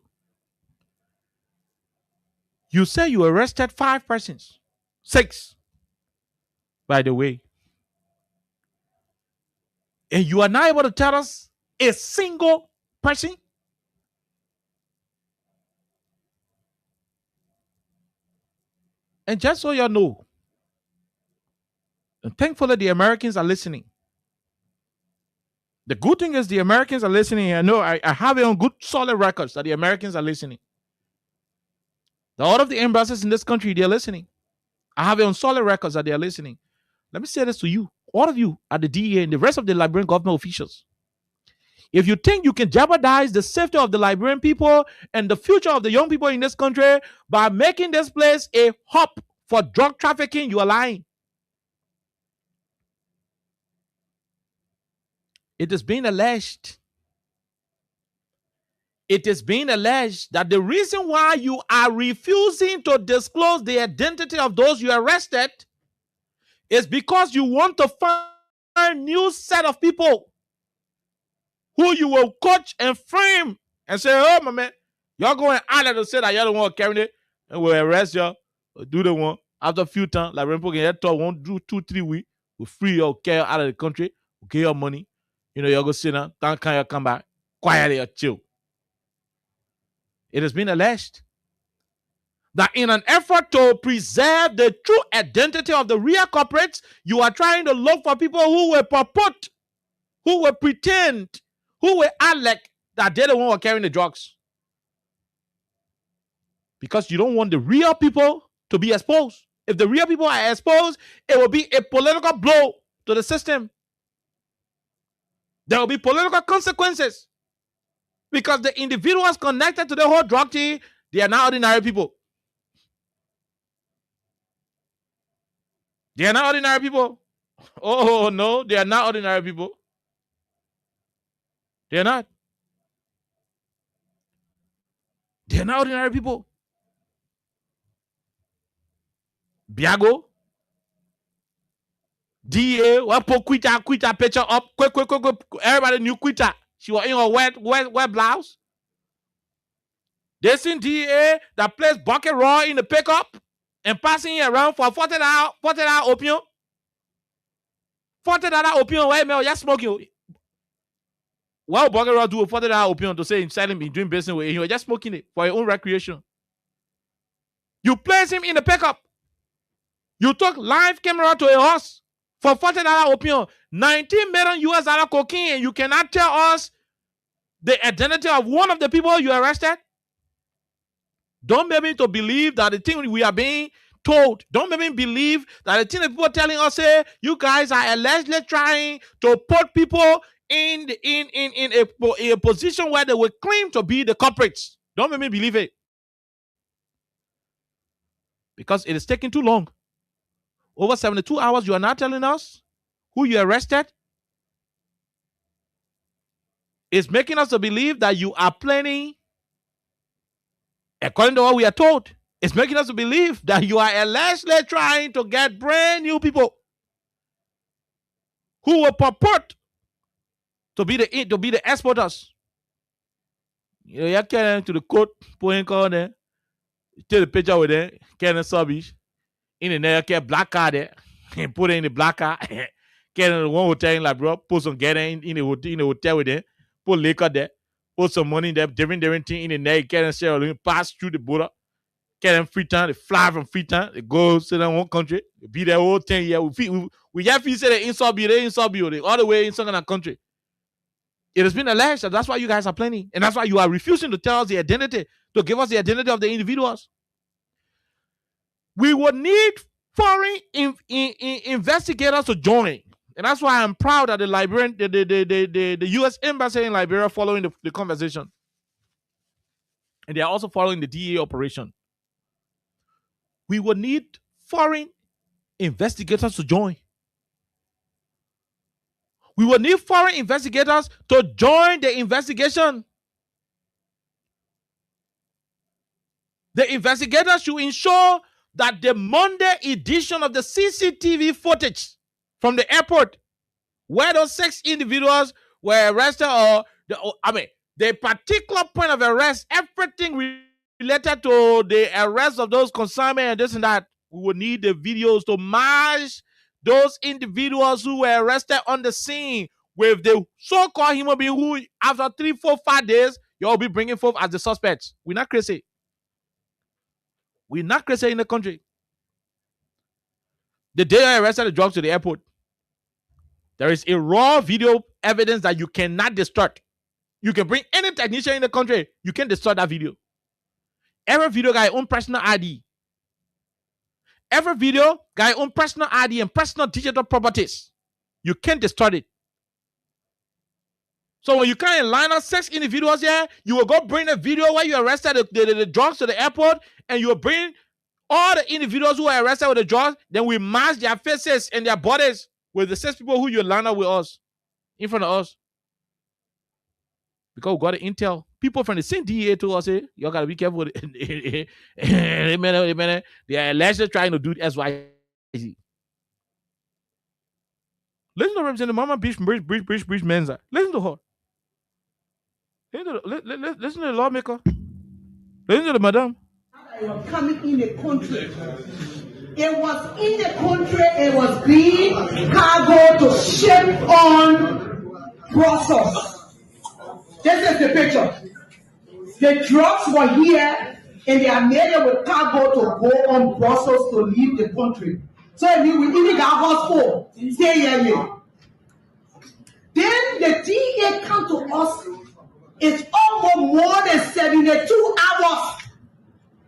You say you arrested 5 persons. 6. By the way. And you are not able to tell us a single person? And just so you know, and thankfully the Americans are listening. The good thing is the Americans are listening. I know I have it on good solid records that the Americans are listening. All of the embassies in this country, they're listening. I have it on solid records that they are listening. Let me say this to you, all of you at the DEA and the rest of the Liberian government officials. If you think you can jeopardize the safety of the Liberian people and the future of the young people in this country by making this place a hub for drug trafficking, you are lying. It is being alleged. It is being alleged that the reason why you are refusing to disclose the identity of those you arrested is because you want to find a new set of people who you will coach and frame and say, oh, my man, y'all going out to say that y'all don't want to carry it and we'll arrest y'all, do the one. After a few times, like Rempo can talk, won't do 2-3 weeks, we'll free your care out of the country, we'll get your money. You know, y'all go sit down, don't can you come back, quietly or chill. It has been alleged that in an effort to preserve the true identity of the real culprits, you are trying to look for people who will purport, who will pretend, who will act like that they're the one who are carrying the drugs. Because you don't want the real people to be exposed. If the real people are exposed, it will be a political blow to the system. There will be political consequences. Because the individuals connected to the whole drug thing, they are not ordinary people. They are not ordinary people. Oh, no, they are not ordinary people. They are not. They are not ordinary people. Biago, DA, what put Quita picture up, quick. Everybody knew Quita. She was in her wet blouse. They seen DA that plays bucket raw in the pickup and passing it around for $40 opium. $40 opium, why man, you smoking? What bucket raw do with $40 opium to say him selling me doing business with him? You're just smoking it for your own recreation. You place him in the pickup. You took live camera to a horse for $40 opium, $19 million US cocaine, and you cannot tell us the identity of one of the people you arrested? Don't make me to believe that the thing we are being told. Don't make me believe that the thing that people are telling us, say, you guys are allegedly trying to put people in a position where they will claim to be the culprits. Don't make me believe it. Because it is taking too long. Over 72 hours, you are not telling us who you arrested. It's making us to believe that you are planning, according to what we are told, it's making us to believe that you are allegedly trying to get brand new people who will purport to be the exporters. You know, you carry them to the court, put in call there, take the picture with them, carry them subbies. In the neck, get black card there, and put it in the black card. Get in the one hotel in like, bro, put some get in the hotel with them, put liquor there, put some money there, different thing in the neck, get in Sierra pass through the border, get them Freetown, they fly from Freetown, they go to their own country, they be there all 10 years. We have to say they insult you, all the way in some country. It has been alleged that that's why you guys are planning, and that's why you are refusing to tell us the identity, to give us the identity of the individuals. We would need foreign investigators to join. And that's why I'm proud that the Liberian, the U.S. Embassy in Liberia following the conversation. And they are also following the DEA operation. We would need foreign investigators to join. We would need foreign investigators to join the investigation. The investigators should ensure that the Monday edition of the CCTV footage from the airport, where those 6 individuals were arrested, the particular point of arrest, everything related to the arrest of those consignment and this and that, we would need the videos to match those individuals who were arrested on the scene with the so-called human being who, after 3, 4, 5 days, you'll be bringing forth as the suspects. We're not crazy. We're not crazy in the country. The day I arrested the drugs to the airport, there is a raw video evidence that you cannot distort. You can bring any technician in the country, you can distort that video. Every video got your own personal ID. Every video got your own personal ID and personal digital properties. You can't distort it. So when you can't line up 6 individuals here, you will go bring a video where you arrested the drugs to the airport, and you will bring all the individuals who are arrested with the drugs, then we mask their faces and their bodies with the 6 people who you line up with us, in front of us. Because we got the intel. People from the same DEA told us, hey, y'all gotta be careful with it. They are allegedly trying to do SYZ. Listen to Representative Mama Bridge Menza. Listen to her. Listen to the lawmaker. Listen to the madam. It was coming in the country. It was in the country. It was being cargo to ship on Brussels. This is the picture. The drugs were here, and they are made with cargo to go on Brussels to leave the country. So if we even got hospital, stay here. Then the DA come to us. It's almost more than 72 hours.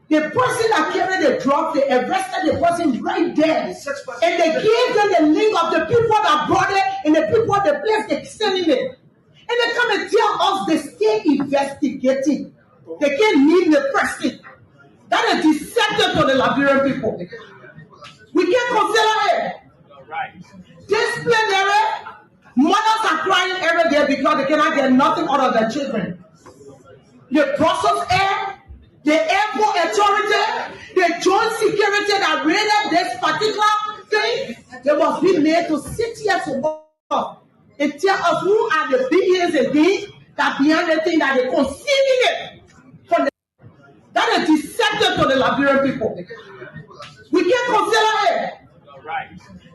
The person that carried the drug, they arrested the person right there. And they gave them the link of the people that brought it and the people, the place they're sending it. And they come and tell us they stay investigating. They can't leave the person. That is deceptive to the Liberian people. We can't consider it. Disciplinary. Mothers are crying every day because they cannot get nothing out of their children. The Brussels Air, the airport authority, the joint security that raided this particular thing, they must be made to sit here to work and tell us who are the beings again that behind the thing that they concealing it. That is deceptive to the Liberian people. We can't consider it.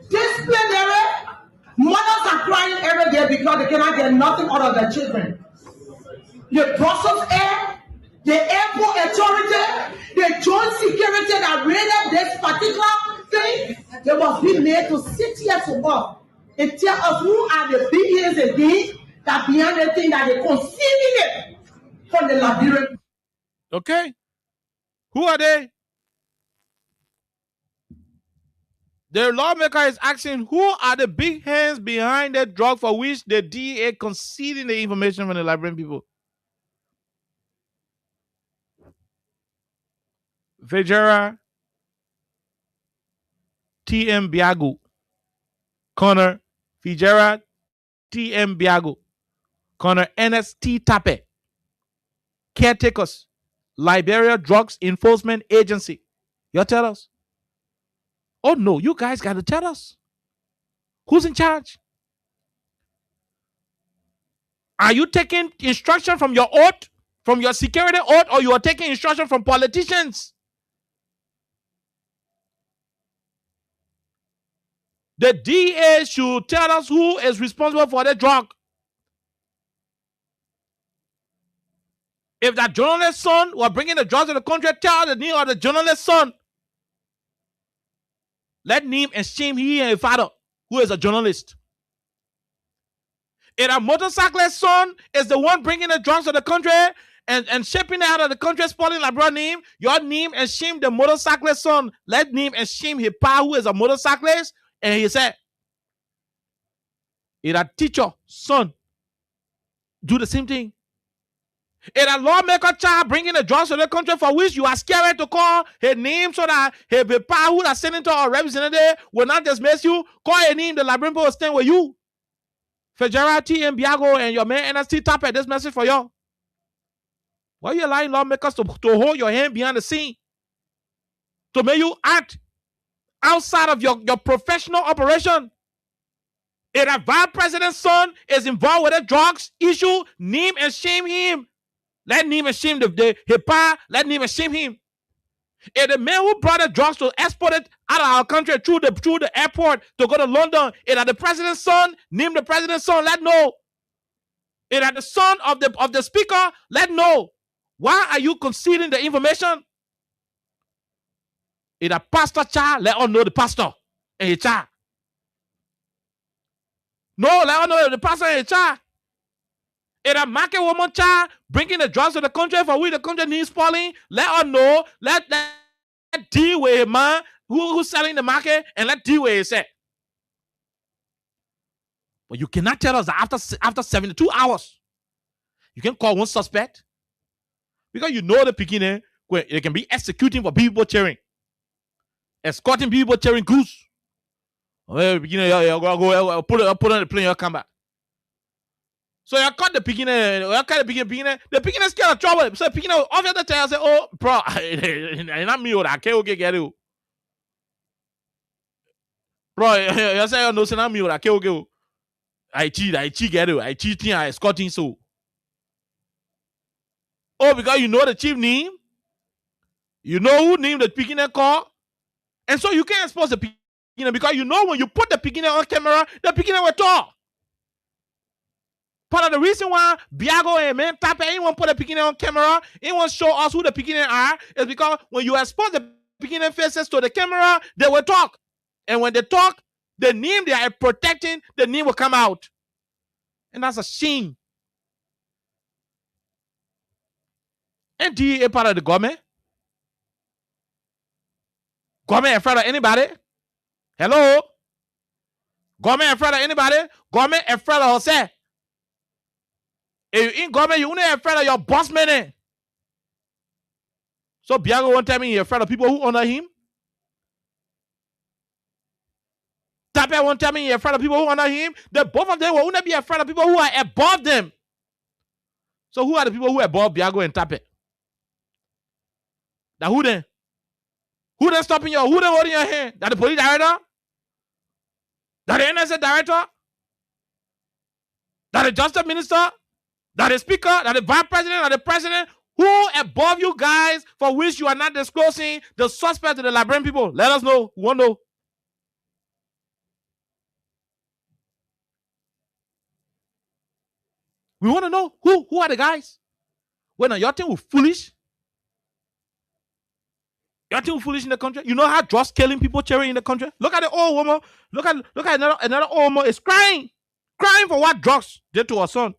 Disciplinary. Mothers are crying every day because they cannot get nothing out of their children. The Brussels Air, the airport authority, the joint security that raided this particular thing, they must be made to sit here to work and tell us who are the beings again that behind the thing that they concealing it from the Liberian. Okay. Who are they? The lawmaker is asking who are the big hands behind the drug for which the DEA concealing the information from the Liberian people. Vejera T.M. Biago, Connor Vejera T.M. Biago, Connor N.S.T. Tape, caretakers, Liberia Drugs Enforcement Agency. You tell us. Oh no, you guys got to tell us. Who's in charge? Are you taking instruction from your oath, from your security oath, or you are taking instruction from politicians? The DA should tell us who is responsible for the drug. If that journalist's son were bringing the drugs to the country, tell the name of the journalist's son. Let name and shame he and his father, who is a journalist. If a motorcyclist son is the one bringing the drugs to the country and shipping it out of the country, spoiling Liberian name, your name and shame the motorcyclist son. Let name and shame his pa, who is a motorcyclist, and he said, if a teacher son do the same thing. If a lawmaker child bringing the drugs to the country for which you are scared to call his name so that his pa, who is senator or representative, will not dismiss you, call your name, the Liberian people will stand with you. Vejera T.M. Biago and your man N.S.T. Tape, this message for y'all. Why are you allowing lawmakers to hold your hand behind the scene? To make you act outside of your professional operation? If a vice president's son is involved with a drugs issue, name and shame him. Let name and shame his pa, let name and shame him. If the man who brought the drugs to export it out of our country through the airport to go to London, if the president's son, name the president's son, let know. If the son of the speaker, let know. Why are you concealing the information? If a pastor child, let us know the pastor and his child. No, let us know the pastor and his child. If a market woman child bringing the drugs to the country for which the country needs spoiling, let us know. Let deal with a man who's selling the market and let deal with it. But you cannot tell us that after 72 hours, You can call one suspect because you know the Pekin they can be executing for people cheering, escorting people cheering goose. Well, go put on the plane, you come back. So you caught the Pekin, the Pekin is scared of trouble. So Pekin off the time, I say, oh, bro, not me, I can't get it. Bro, you say, no, not me, I can't get it. I cheat, get it. I cheating, I escorting so. Oh, because you know the chief name, you know who named the Pekin call, and so you can't expose the Pekin because you know when you put the Pekin on camera, the Pekin will talk. Part of the reason why Biago and man Tape anyone put the Pekin on camera, anyone show us who the Pekin are, is because when you expose the Pekin faces to the camera, they will talk. And when they talk, the name they are protecting, the name will come out. And that's a shame. And a part of the government? Government in front of anybody? Hello? Government in front of anybody? Government in front of Jose. If you in government, you only in front of your boss man. So Biago won't tell me you're in front of people who honor him. Tape won't tell me you're in front of people who honor him. The both of them will only be in front of people who are above them. So who are the people who are above Biago and Tape? That who then? Who then stopping you? Who then holding your hand? That the police director? That the NSA director? That the justice minister? That the speaker? That the vice president? That the president? Who above you guys for which you are not disclosing the suspect to the Liberian people? Let us know. We want to know. We want to know who are the guys. When your thing was foolish. Your thing was foolish in the country. You know how drugs killing people cheering in the country? Look at the old woman. Look at another old woman is crying. Crying for what drugs did to her son.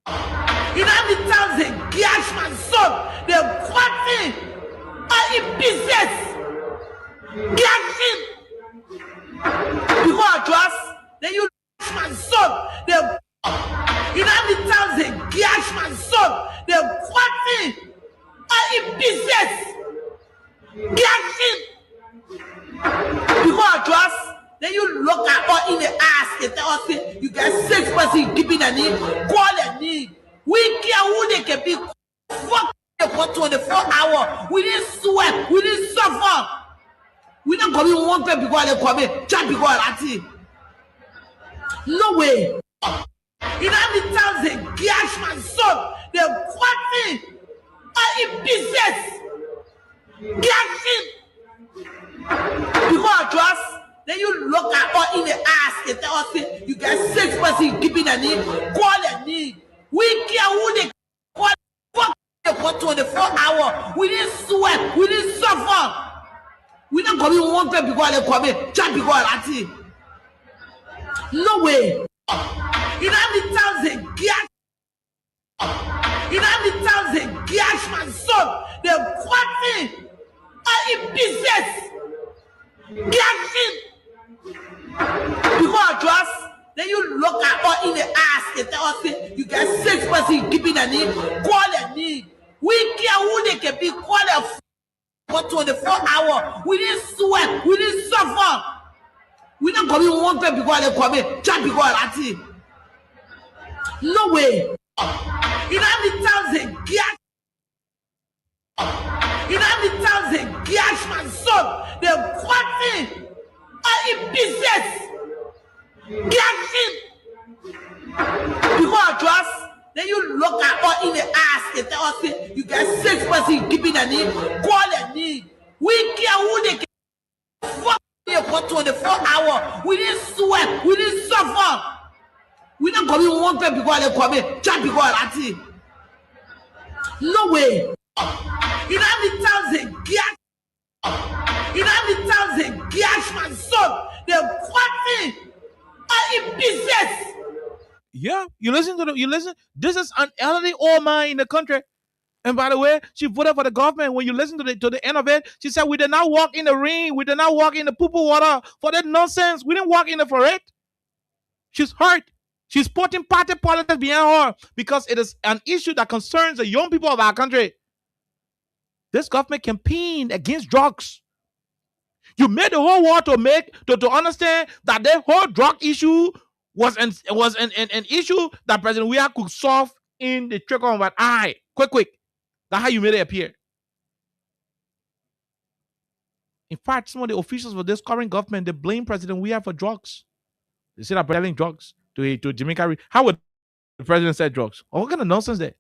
You know how many times they gash my son? They're quitting. Are in business. Gashing. Because of drugs, then you gash my son. They're you know how many times they gash my son? They're quitting. Are in business. Gashing. Because of drugs, then you look at all in the ass. They tell us you get 6 person keeping a need, call a need. We care who they can be. Fuck for 24 hours. We didn't sweat. We didn't suffer. We don't come in one time because they come in. Chat because that's it. No way. You know how many times they gash my son? They're quitting. Are in business. Gashing. Because of drugs, then you look at all in the ass. They tell us you get 6 person keeping a need, call a need. We care who they call. Fuck for 24 hours. We didn't sweat. We didn't suffer. We don't come in one time because they come in. Chat because that's it. No way. You know how many times they gash. You know how many times they gash my son? They're quitting. Are in business. Gashing. Because of drugs, then you look at all in the ass. They tell us you get 6 person keeping a need, call a need. We care who they can be, call a for 24 hours. We didn't sweat. We didn't suffer. We don't come in one time because they come in. Chat because that's it. No way. You know how many times they gash. You know how many times they gash my son? They're quitting. Are in business. Gashing. Because of drugs, then you look at all in the ass. They tell us you get 6 person keeping a need, call a need. We care who they can. Fuck for 24 hours. We didn't sweat. We didn't suffer. We don't come in one time because they come in. Chat because that's it. No way. You know how many times they gash. You know how many times they gash my son? They're quitting. Are in business. Yeah, you listen. This is an elderly old man in the country. And by the way, she voted for the government. When you listen to the end of it, she said, we did not walk in the rain. We did not walk in the poo-poo water for that nonsense. We didn't walk in it for it. She's hurt. She's putting party politics behind her because it is an issue that concerns the young people of our country. This government campaigned against drugs. You made the whole world to understand that the whole drug issue was an issue that President Weah could solve in the trickle of an eye. Quick. That's how you made it appear. In fact, some of the officials for this current government, they blame President Weah for drugs. They say that selling drugs to Jamaica. How would the president say drugs? What kind of nonsense there?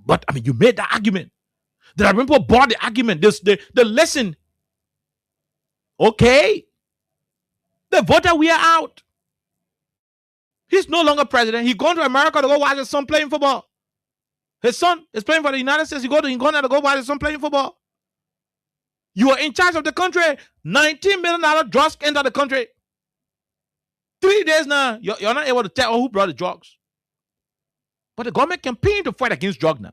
But I mean, you made the argument. There are people bought the argument. The lesson. Okay. The voter Weah out. He's no longer president. He's gone to America to go watch his son playing football. His son is playing for the United States. He's going to go watch his son playing football. You are in charge of the country. $19 million drugs enter the country. 3 days now, you're not able to tell who brought the drugs. But the government campaigned to fight against drugs now.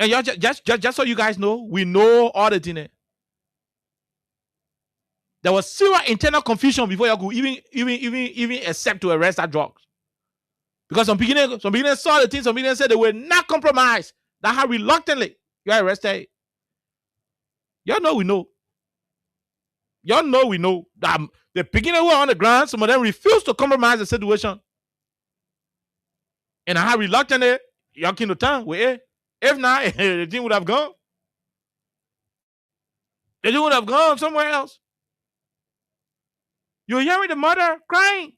And y'all just so you guys know, we know all the things. There was zero internal confusion before you could even accept to arrest that drugs. Because some beginners saw the things, some beginners said they were not compromised. That's how reluctantly you are arrested. Y'all know we know. Y'all know we know that the beginners who are on the ground, some of them refused to compromise the situation. And how reluctantly y'all came to town with it. If not, the thing would have gone. The thing would have gone somewhere else. You're hearing the mother crying.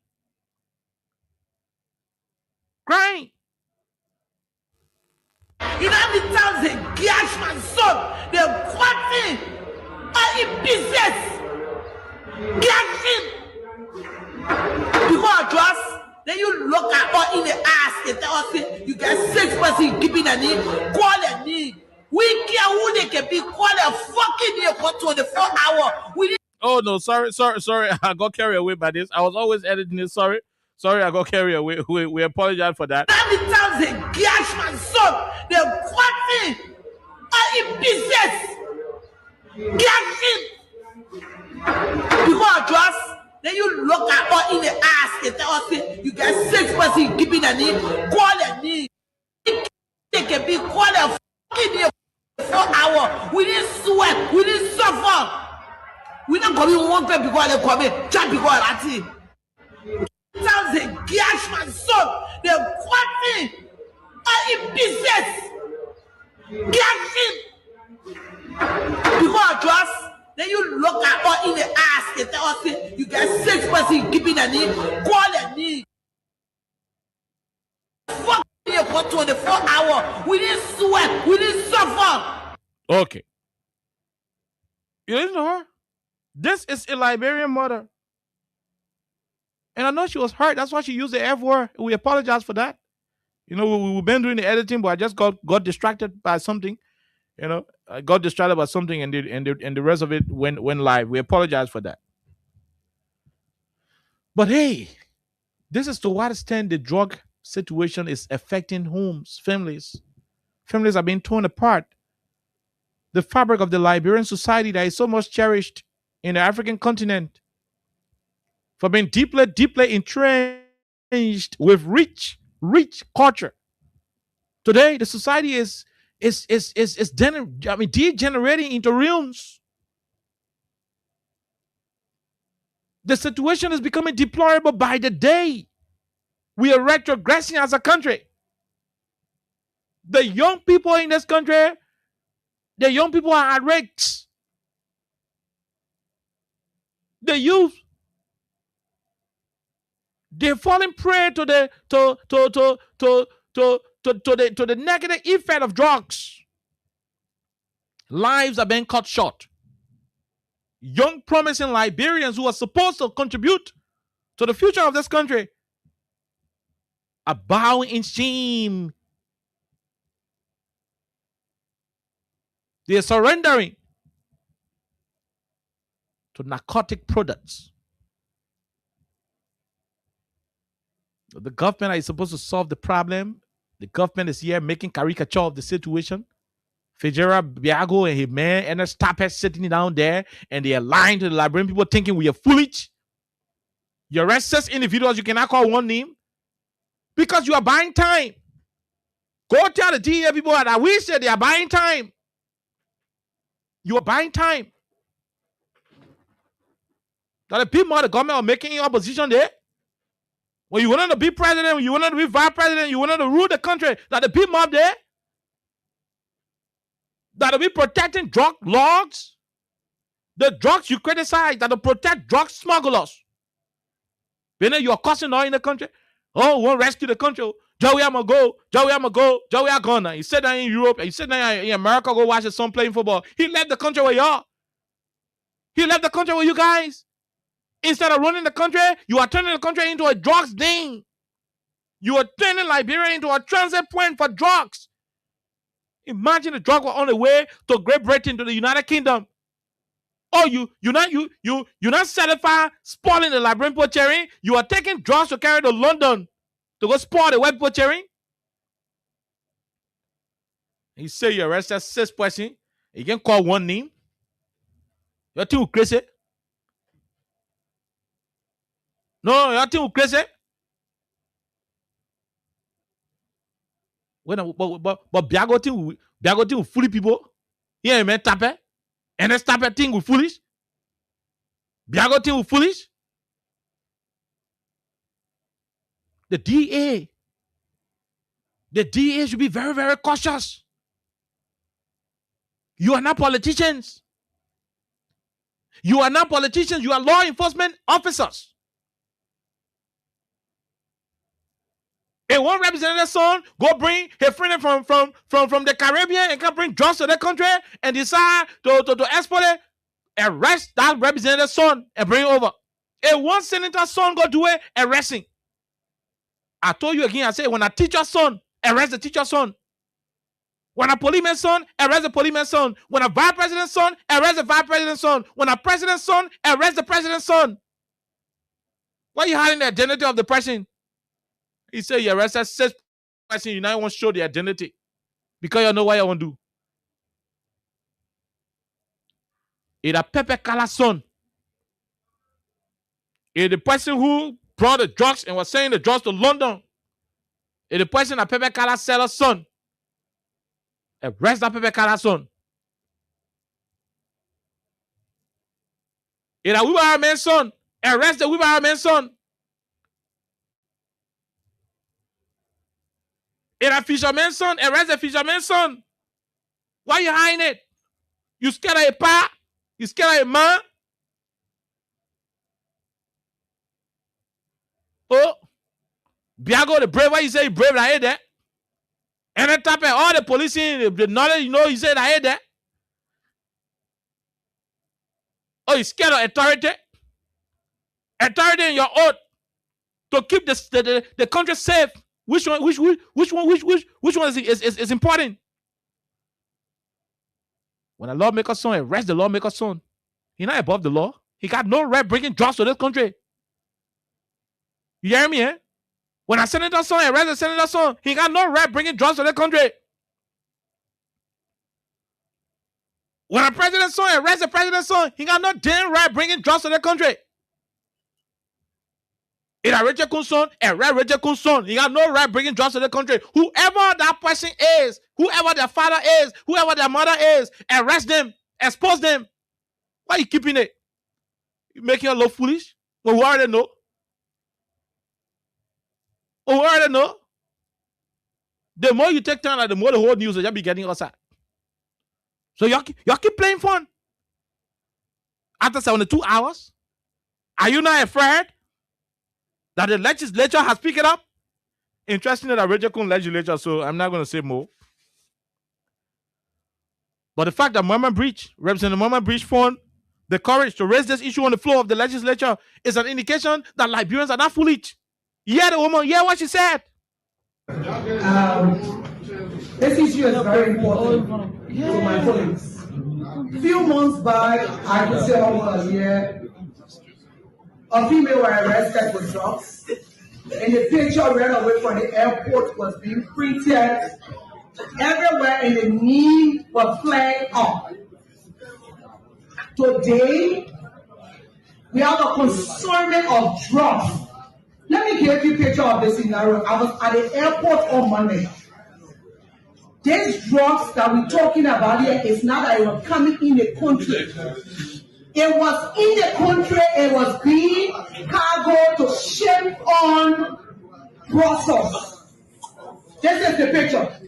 Crying. You know how many times they gash my son? They're quitting. Are in business. Gashing. Because of drugs, then you look at all in the ass and tell us you get 6 person keeping a knee, call a knee. We care who they can be, call a fucking knee for 24 hours. Oh no, sorry. I got carried away by this. I was always editing it. Sorry, I got carried away. We apologize for that. How many times they gash my son? They're quitting. Are in business. Gashing. Because of drugs, then you look at all in the ass and tell us you get 6 person keeping a knee, call a knee. They can be called a fucking knee for 4 hours. We didn't sweat, we didn't suffer. We don't come in one place because they come in, just because that's it. Sometimes they gash my son, they're quitting. Are in business. Gashing. Because of drugs, then you look at all in the ass and tell us you get 6 person keeping a knee, call a knee. Fuck me for 24 hours. We didn't sweat, we didn't suffer. Okay. You listen to her? This is a Liberian mother. And I know she was hurt. That's why she used the F word. We apologize for that. You know, we've been doing the editing, but I just got distracted by something. You know, I got distracted by something, and the rest of it went live. We apologize for that. But hey, this is to what extent the drug situation is affecting homes, families. Families are being torn apart. The fabric of the Liberian society that is so much cherished in the African continent, for being deeply entrenched with rich culture. Today, the society is degenerating into ruins. The situation is becoming deplorable by the day. We are retrogressing as a country. The young people in this country, the young people are at risk. The youth, they're falling prey to the negative effect of drugs. Lives are being cut short. Young, promising Liberians who are supposed to contribute to the future of this country are bowing in shame. They are surrendering to narcotic products. The government is supposed to solve the problem. The government is here making caricature of the situation, Fitzgerald Biago and his man and the staffers sitting down there, and they are lying to the Liberian people, thinking we are foolish. You arrest such individuals, you cannot call one name because you are buying time. Go tell the DEA people that we said they are buying time. You are buying time. That the people of the government are making your opposition there. When you wanted to be president, when you wanted to be vice president, you wanted to rule the country, that the people up there that will be protecting drug lords, the drugs you criticize, that will protect drug smugglers. Then you are causing all in the country. Oh, we won't rescue the country. Joey, I'm going to go. Joey, I'm going to go. Joey, I'm gonna. He said that in Europe. He said that in America, go watch his son playing football. He left the country with y'all. He left the country with you guys. Instead of running the country, you are turning the country into a drugs den. You are turning Liberia into a transit point for drugs. Imagine the drug were on the way to Great Britain, to the United Kingdom. Oh, you're not satisfied spoiling the Liberian poachering. You are taking drugs to carry to London to go spoil the web poachering. He say you arrested 6 persons. You can call one name. You're too crazy. No, you're too crazy. But Biago thing with foolish people. Yeah, man, tape. And this tape thing with foolish. Biago thing with foolish. The DA should be very, very cautious. You are not politicians. You are not politicians. You are law enforcement officers. And one representative son go bring his friend from the Caribbean and can bring drugs to the country and decide to export it, arrest that representative son and bring it over. And one senator son go do it, arresting. I told you again, I said when a teacher son, arrest the teacher son. When a policeman son, arrest the policeman son. When a vice president son, arrest the vice president son. When a president son, arrest the president son. Why are you hiding the identity of the person? He said you arrested 6 persons, you now want to show the identity. Because you know what you want to do. It's a Pepe Kala's son. It's the person who brought the drugs and was selling the drugs to London. It's the person that Pepe Kala's seller's son. Arrest that Pepe Kala's son. It's a wheelbarrow man's son. Arrest the wheelbarrow man's son. It's a fisherman's son. Arrest the fisherman's son. Why are you hiding it? You scared of a pa? You scared of a man? Oh, Biago the brave. Why you say brave? I hate that. And then tap all the police in the knowledge, you know, you said I hate that. Oh, you scared of authority? Authority in your oath to keep the country safe. Which one is important? When a lawmaker's son arrests the lawmaker's son, he's not above the law. He got no right bringing drugs to this country. You hear me, eh? When a senator's son arrests a senator's son, he got no right bringing drugs to the country. When a president's son arrests a president's son, he got no damn right bringing drugs to the country. It's a Richard Kun's son, Richard Kun's son. He got no right bringing drugs to the country. Whoever that person is, whoever their father is, whoever their mother is, arrest them, expose them. Why are you keeping it? You making us look foolish? Well, we already know. Oh, we already know. The more you take time, the more the whole news will just be getting outside. So y'all keep playing fun. After 72 hours, are you not afraid that the legislature has picked it up? Interesting that Richard Kun legislature, so I'm not going to say more. But the fact that Mama Breach, Representative Mama Breach, found the courage to raise this issue on the floor of the legislature is an indication that Liberians are not foolish. Yeah, the woman, yeah, what she said. This issue is very important to my colleagues. A few months back, I could say over a year, a female was arrested with drugs, and the picture ran away from the airport was being printed everywhere, and the knee was flared up. Today, we have a consignment of drugs. Let me give you a picture of the scenario. I was at the airport on Monday. These drugs that we're talking about here is not that it was coming in the country. It was in the country, it was being cargo to ship on Brussels. This is the picture.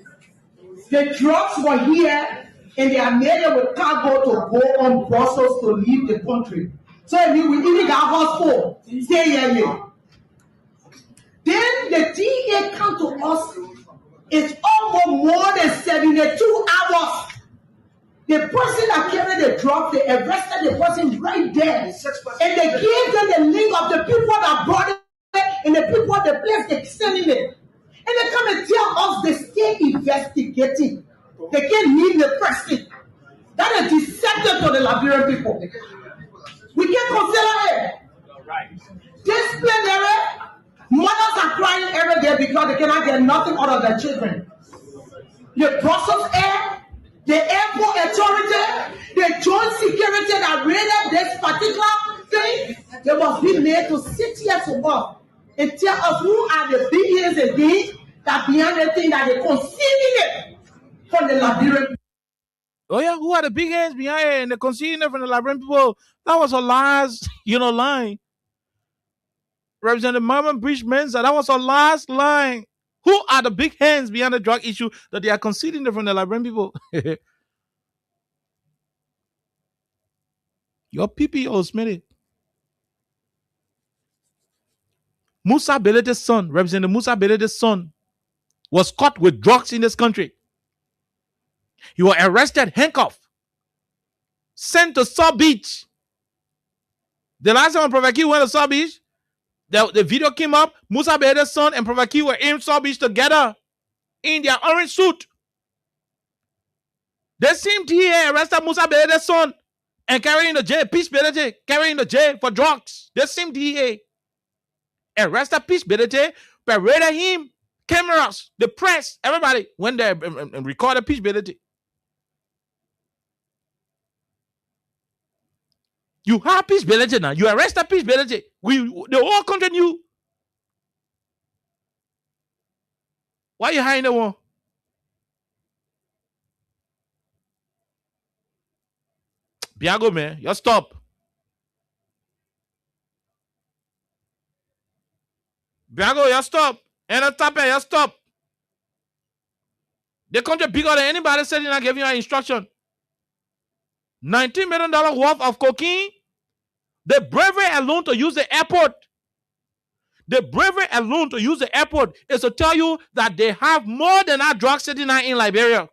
The drugs were here and they are made with cargo to go on Brussels to leave the country. So if we even got hospital, stay here. Then the DA come to us. It's almost more than 72 hours. The person that carried the drug, they arrested the person right there. And they gave them the link of the people that brought it and the people, the place they sending it. And they come and tell us they still investigating. They can't leave the person. That is deceptive to the Liberian people. We can't consider it. This plenary, mothers are crying every day because they cannot get nothing out of their children. The Brussels Air, the airport authority, the joint security that raided this particular thing, they must be made to sit here to us and tell us who are the big hands again that behind the thing that they concealing it from the Liberian. Oh yeah, who are the big hands behind it and they're concealing it from the Liberian people? That was a last, line. Representative Marvin Breach Mensa, that was our last line. Who are the big hands behind the drug issue that they are concealing it from the Liberian people? Your PPO, Smitty. Musa Belete's son, Representative Musa Belete's son, was caught with drugs in this country. He was arrested, handcuffed, sent to Saw Beach. The last time Prophet Q went to Saw Beach, the video came up. Musa Belete's son and Prophet Q were in Saw Beach together in their orange suit. The same DA arrested Musa Belete's son and carrying the jail, Peace Belete, carrying the jail for drugs. The same DA arrested Peace Belete, paraded him, cameras, the press, everybody went there and recorded Peace Belete. You have Peace Belete now. You arrested Peace Belete. The whole country knew. Why are you hiding the one? Biago, man, you stop. Biago, you stop. And on top, you stop. The country bigger than anybody said and giving you an instruction. $19 million worth of cocaine. The bravery alone to use the airport. The bravery alone to use the airport is to tell you that they have more than that drug sitting in Liberia.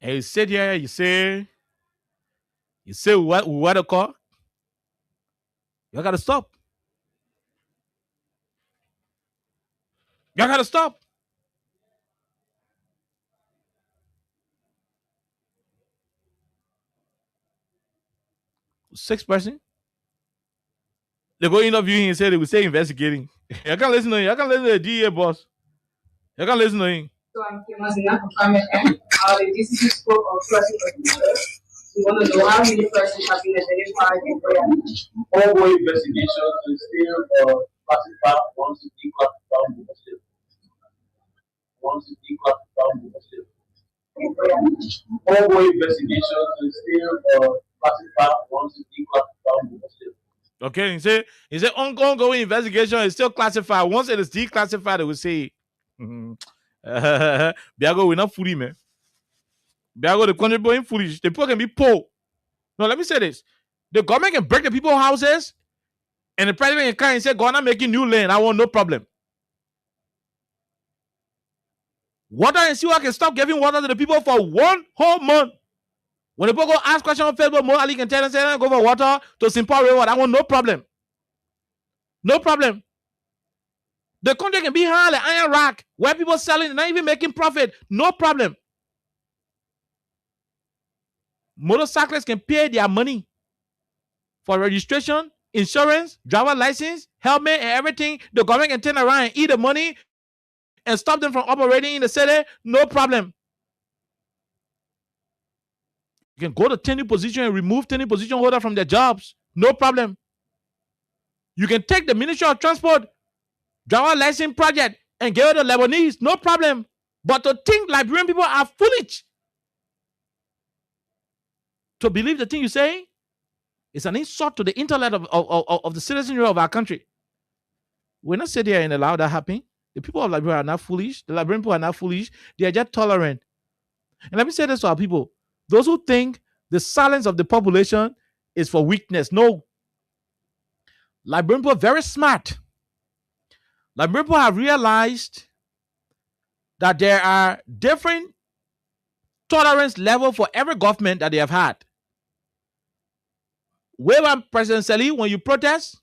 And you sit here, you say what a call? You gotta stop. You gotta stop. Six person. They go interview him and say they will say investigating. You can't listen to him. You can't listen to the DA boss. You can't listen to him. So I'm famous enough for comment and the DCC spoke of person of interest. We want to know how many persons have been identified in prayer. Ongoing investigation to still classify once it declassified the Muslim. Once it declassified the Muslim. Ongoing investigation to still classify once it declassified the Muslim. Okay, he said ongoing investigation is still classified. Once it is declassified, they will say, Biago, we're not foolish, man. Biago, the country going foolish. The people can be poor. No, let me say this. The government can break the people's houses, and the president can come and say, "Go on, making new land. I want no problem." Water and sewer can stop giving water to the people for 1 whole month. When the people go ask questions on Facebook, Mo Ali can tell them, say, go for water to Simple River. I want no problem. No problem. The country can be high like Iron Rock, where people selling, not even making profit. No problem. Motorcyclists can pay their money for registration, insurance, driver license, helmet and everything, the government can turn around and eat the money and stop them from operating in the city, no problem. You can go to 10 position and remove 10 position holder from their jobs, no problem. You can take the Ministry of Transport driver license project and give it to Lebanese, no problem. But to think Liberian people are foolish to believe the thing you say is an insult to the intellect of the citizenry of our country. We're not sitting here and allow that happen. The people of Liberia are not foolish. The Liberian people are not foolish. They are just tolerant. And let me say this to our people. Those who think the silence of the population is for weakness. No. Liberian people are very smart. Liberian people have realized that there are different tolerance level for every government that they have had. Where President Sali, when you protest,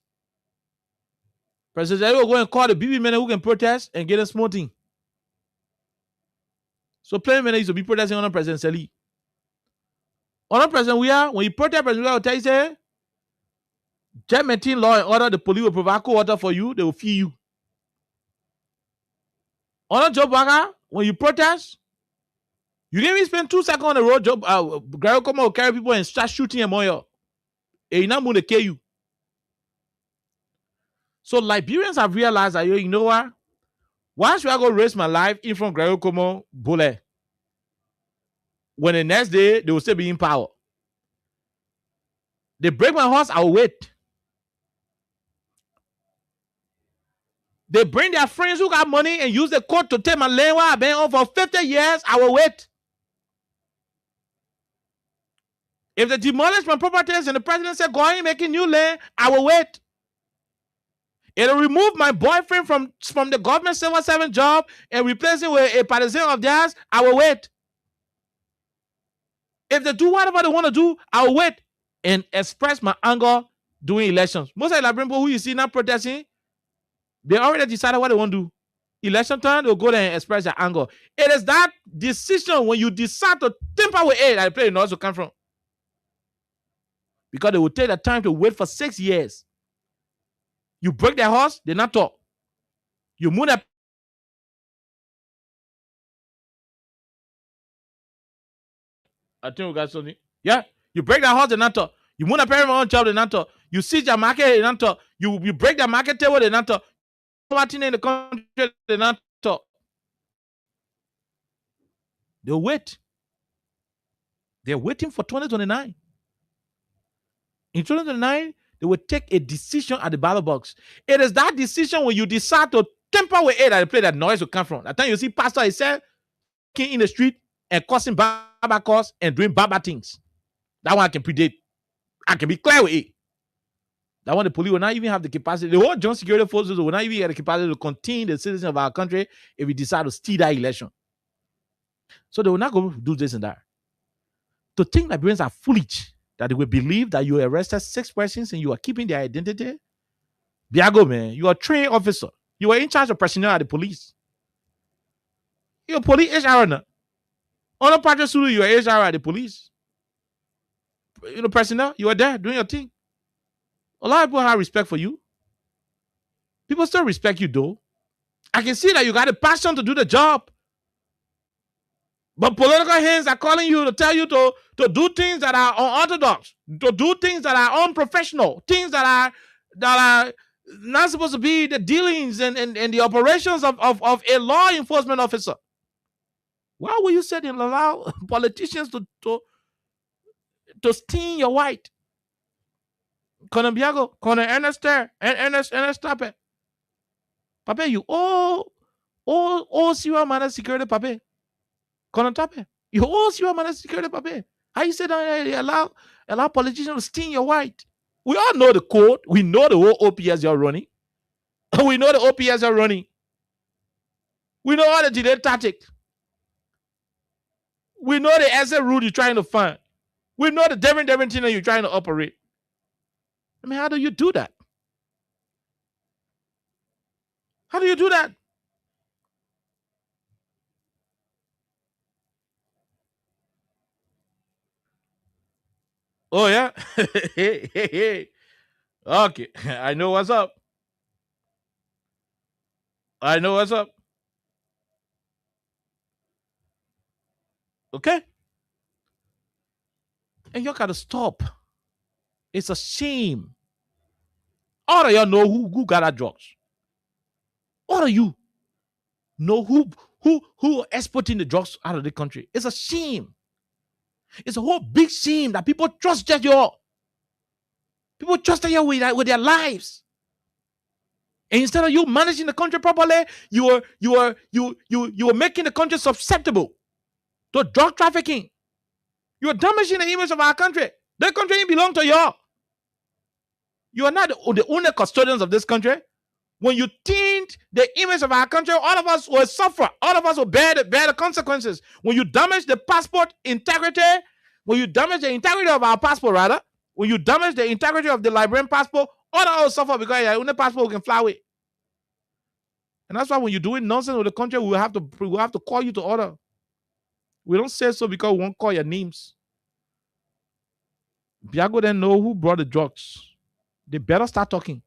President Sali will go and call the BB men who can protest and get a small thing. So plenty men used to be protesting on President Sali. On President Weah, when you protest, President Weah will tell you, say, just maintain law and order, the police will provide cold water for you, they will feed you. On Joe Baga, when you protest, you didn't even spend 2 seconds on the road, Gary Como will carry people and start shooting them on you. And you're not going to kill you. So Liberians have realized that, you know what? Why should I go risk my life in front of Gary Como Bole? When the next day, they will still be in power. They break my horse, I will wait. They bring their friends who got money and use the court to take my land while I've been on for 50 years, I will wait. If they demolish my properties and the president said, go ahead and make a new land, I will wait. It'll remove my boyfriend from the government civil servant job and replace him with a partisan of theirs, I will wait. If they do whatever they want to do, I will wait and express my anger during elections. Most of the Liberian people who you see now protesting, they already decided what they want to do. Election time, they'll go there and express their anger. It is that decision when you decide to temper with it that the player knows to come from. Because they will take the time to wait for 6 years. You break their horse, they not talk. You move that. I think we got something. Yeah. You break their horse, they not talk. You move a parent on job, they not talk. You seize their market, they not talk. You break their market table, they not talk. Martin in the country, they not talk. They'll wait. They're waiting for 2029. In 2029, they will take a decision at the ballot box. It is that decision when you decide to temper with it that the place that noise will come from. That time you see pastor himself in the street and causing baba cause and doing baba things. That one I can predict. I can be clear with it. That one the police will not even have the capacity. The whole joint security forces will not even have the capacity to contain the citizens of our country if we decide to steal that election. So they will not go do this and that. To think Liberians are foolish, that they will believe that you arrested 6 persons and you are keeping their identity. Biago, man, you are a trained officer. You are in charge of personnel at the police. You're a police HR now. On a project studio, you are HR at the police. You know, personnel, you are there doing your thing. A lot of people have respect for you. People still respect you, though. I can see that you got a passion to do the job. But political hands are calling you to tell you to do things that are unorthodox, to do things that are unprofessional, things that are not supposed to be the dealings and the operations of a law enforcement officer. Why will you sit and allow politicians to sting your white? Conor Biago, Conor Ernest Tape. Papa, you all Sierra Madre security, Papa. Conor Tape. You all Sierra Madre security, Papa. How you say that allow politicians to sting your white? We all know the code. We know the whole OPS you're running. We know the OPS you're running. We know all the delay tactics. We know the asset route you're trying to find. We know the different thing that you're trying to operate. I mean, how do you do that? How do you do that? Oh, yeah? Hey. Okay, I know what's up. I know what's up. Okay? And you gotta stop. It's a shame. All of y'all know who got our drugs. All of you know who exporting the drugs out of the country. It's a shame. It's a whole big shame that people trust y'all. People trust y'all with their lives. And instead of you managing the country properly, you are making the country susceptible to drug trafficking. You are damaging the image of our country. The country ain't belong to y'all. You are not the only custodians of this country. When you taint the image of our country, all of us will suffer. All of us will bear the consequences. When you damage the passport integrity, when you damage the integrity of our passport, rather, when you damage the integrity of the Liberian passport, all of us will suffer because your only passport we can fly away. And that's why when you're doing nonsense with the country, we have to call you to order. We don't say so because we won't call your names. Biago then know who brought the drugs. They better start talking.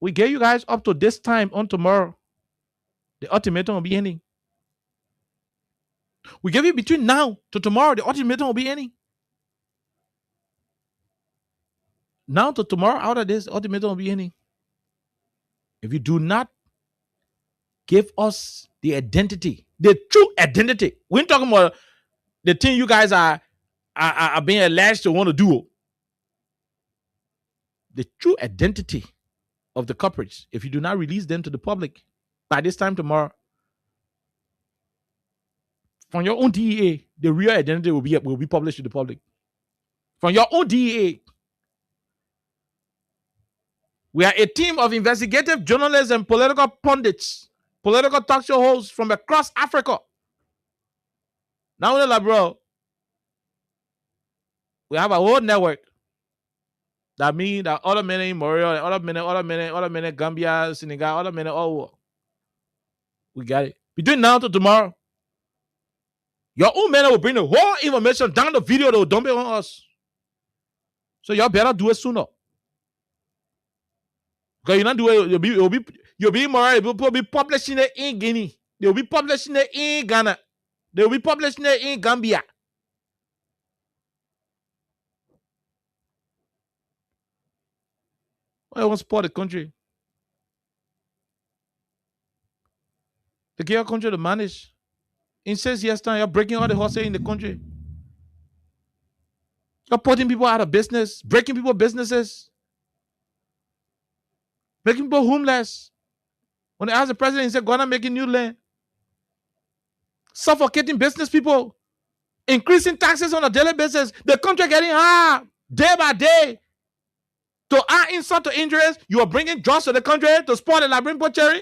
We get you guys up to this time on tomorrow. The ultimatum will be ending. We give you between now to tomorrow. The ultimatum will be ending. Now to tomorrow, out of this, the ultimatum will be ending. If you do not give us the identity, the true identity, we're talking about the thing you guys are being alleged to want to do. The true identity of the culprits, if you do not release them to the public by this time tomorrow, from your own DEA, the real identity will be published to the public. From your own DEA. We are a team of investigative journalists and political pundits, political talk show hosts from across Africa. Now, bro, we have a whole network. That means that other men in Montreal, other men in Gambia, Senegal, other men all over. We got it. Between now to tomorrow, your own men will bring the whole information down the video. They will dump it on us. So y'all better do it sooner. Because you not do it, you'll be moral. You'll be publishing it in Guinea. They'll be publishing it in Ghana. They'll be publishing it in Gambia. Why won't support the country? The give country to manage. In 6 years' time, you're breaking all the horses in the country. You're putting people out of business, breaking people's businesses, making people homeless. When they ask the president, he said, go on and making new land. Suffocating business people, increasing taxes on a daily basis. The country getting hard day by day. To add insult to injuries, you are bringing drugs to the country to spoil the Liberian butchery.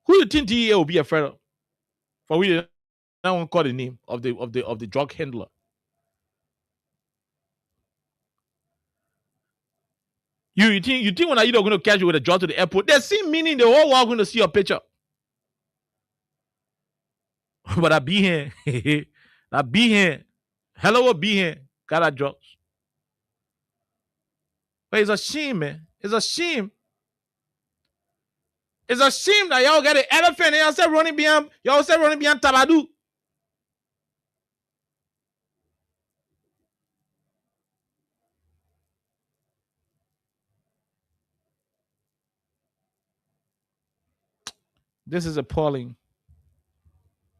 Who do you think DEA will be afraid of? For we don't want to call the name of the drug handler. You think when you don't going to catch you with a drug to the airport, they see meaning the whole world going to see your picture. But I be here. I be here. Hello will be here. Got that drugs. But it's a shame, man. It's a shame. It's a shame that y'all get an elephant and y'all say running behind Tabadu. This is appalling.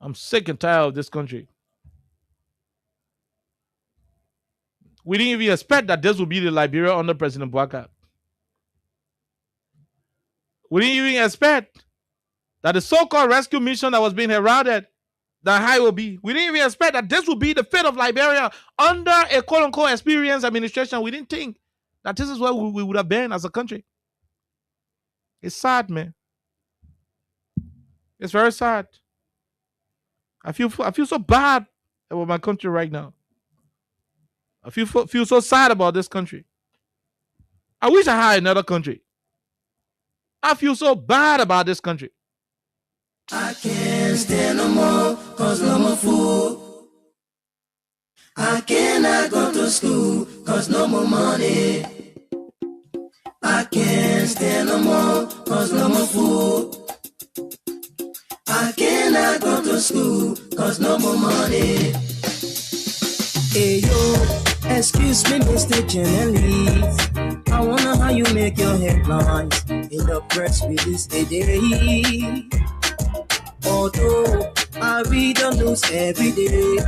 I'm sick and tired of this country. We didn't even expect that this would be the Liberia under President Bouaka. We didn't even expect that the so-called rescue mission that was being heralded, that high will be. We didn't even expect that this would be the fate of Liberia under a quote-unquote experienced administration. We didn't think that this is where we would have been as a country. It's sad, man. It's very sad. I feel so bad about my country right now. I feel so sad about this country. I wish I had another country. I feel so bad about this country. I can't stand no more, cause I'm a fool. I cannot go to school, cause no more money. I can't stand no more, cause no more food. I cannot go to school, cause no more money. Hey yo, excuse me, Mr. Journalist. I wonder how you make your headlines in the press release today. Although I read the news every day,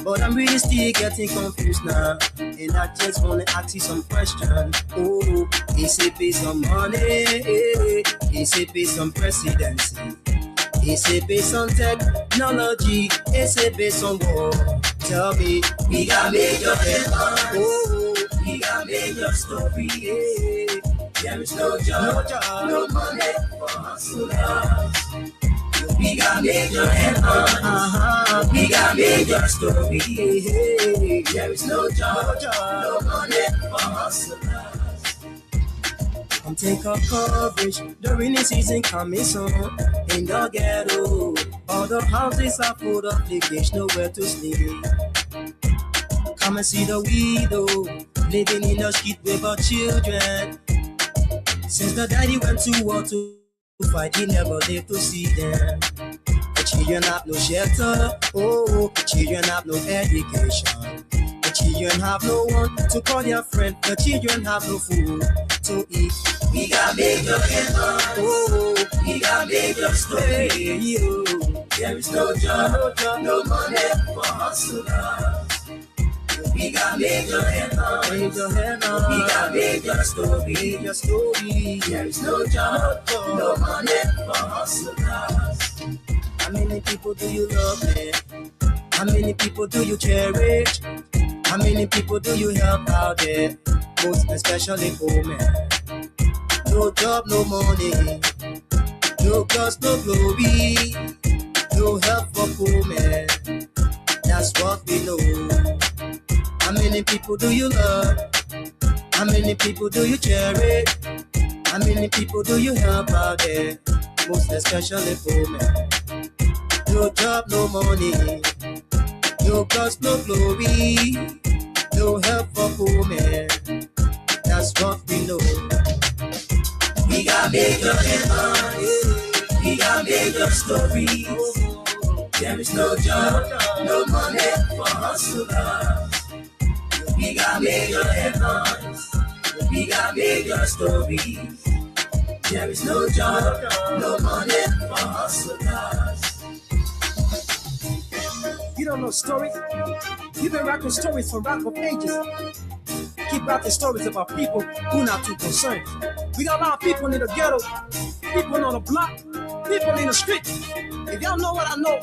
but I'm really still getting confused now. And I just wanna ask you some questions. Oh, is it based on money? Is it based on presidency? Is it based on technology? Is it based on war? Tell me, we got major headlines. Oh, we got major story. There is no job, no money for hustlers. We got major headlines. We got major story. There is no job, no money for hustlers. Come take up coverage. The rainy season coming soon. In the ghetto, all the houses are full of leakage, nowhere to sleep. Come and see the widow living in the street with her children. Since the daddy went to war to fight, he never lived to see them. The children have no shelter, oh, the children have no education. The children have no one to call their friend. The children have no food to eat. We got major headlines, oh, we got major stories. There is no job, no money for hustlers. We got major headlines, we got major stories. There is no job, no money for hustlers. How many people do you love, man? How many people do you cherish? How many people do you help out there? Most especially poor men. No job, no money. No cause, no glory. No help for poor men. That's what we know. How many people do you love? How many people do you cherish? How many people do you help out there? Most especially poor men. No job, no money. No cause, no glory. No help for poor men. That's what we know. We got major headlines. We got major stories. There is no job, no money for hustlers. We got major headlines. We got major stories. There is no job, no money for hustlers. You don't know stories? You've been rapping stories for rap for pages. Keep rapping stories about people who not too concerned. We got a lot of people in the ghetto, people on the block, people in the street. If y'all know what I know,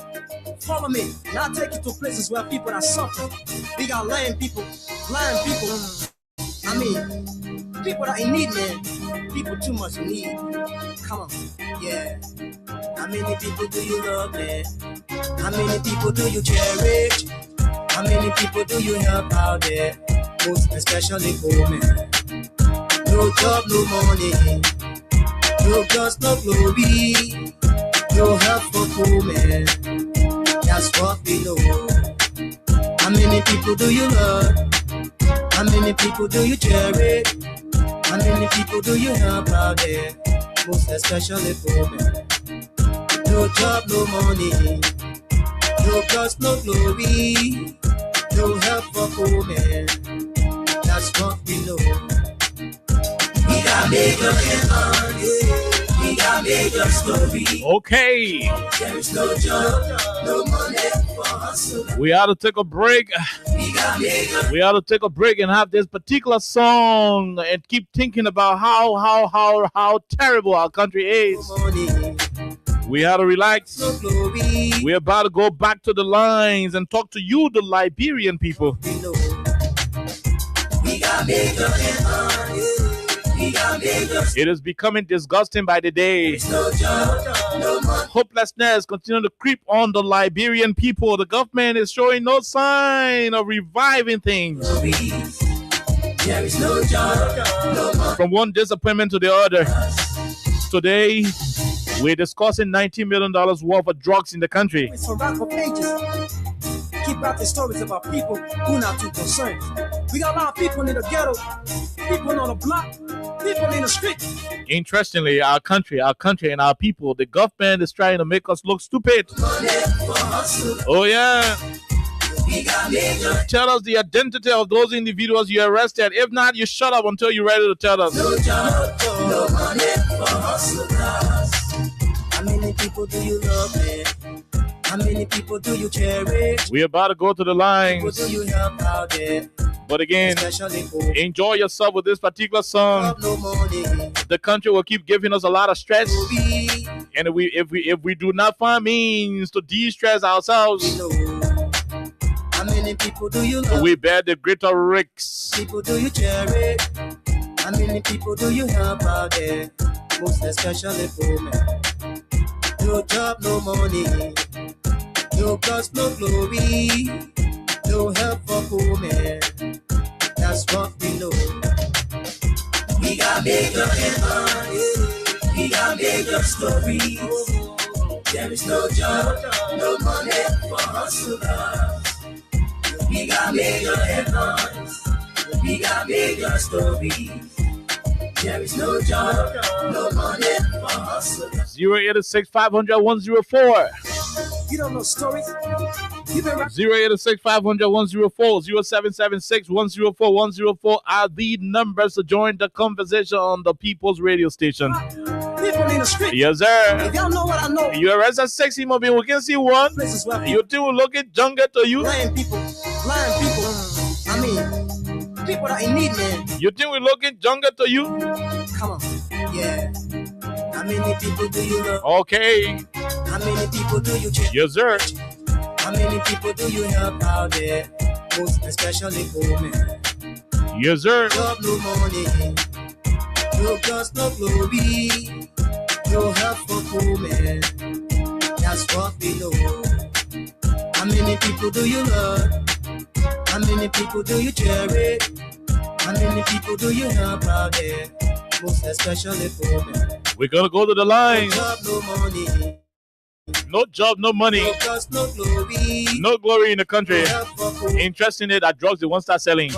follow me, and I'll take you to places where people are suffering. We got lame people, blind people. I mean, people that in need, man. People too much in need. Come on, yeah. How many people do you love, man? How many people do you cherish? How many people do you help out there? Most especially poor men. No job, no money. No cause, no glory. No help for poor men. That's what we know. How many people do you love? How many people do you cherish? How many people do you help out there? Most especially poor men. No job, no money. No cause, no glory. No help for poor men. That's what we know. We got major headlines. We got major stories. Okay. There is no job, no money for hustlers. We ought to take a break. We ought to take a break and have this particular song and keep thinking about how terrible our country is. We ought to relax. We're about to go back to the lines and talk to you, the Liberian people. It is becoming disgusting by the day. Hopelessness continues to creep on the Liberian people. The government is showing no sign of reviving things. From one disappointment to the other. Today, we're discussing $90 million worth of drugs in the country. about the stories about people who not too concerned. We got a lot of people in the ghetto, people on the block, people in the street. Interestingly, our country and our people, the government is trying to make us look stupid. Oh yeah. Tell us the identity of those individuals you arrested. If not, you shut up until you're ready to tell us. No job, no money for hustlers. How many people do you love, man? How many people do you cherish? We're about to go to the lines. Do you help out there? But again, enjoy yourself with this particular song. The country will keep giving us a lot of stress, and if we do not find means to de-stress ourselves, how many people do you love? We bear the greater risks. People do you cherish? How many people do you help out there? Most especially for me. No job, no money. No cause, no glory. No help for poor men. That's what we know. We got major headlines. We got major stories. There is no job, no money for hustlers. We got major headlines. We got major stories. There is no job, no money for hustlers. 086 500 104. You don't know stories? 086 500 104. 0776 104 104 are the numbers to join the conversation on the People's Radio Station. People in the street. Yes, sir. If y'all know what I know. You arrested sexy mobile. We can see one. You two will look at jungle to you. Blind people. I mean, people that in need, man. You think we look at jungle to you? Come on. Yeah. How many people do you love? Okay. How many people do you check? Yes, sir. How many people do you help out there? Most especially for me. Yes, sir. Job, no money. No cause, no glory. No help for poor men. That's what we know. How many people do you love? How many people do you cherish? How many people do you help out there? Most especially for men. We're gonna go to the line. No job, no money. No job, no money. No cause, no glory. No glory in the country. Interestingly, that drugs they won't start selling. We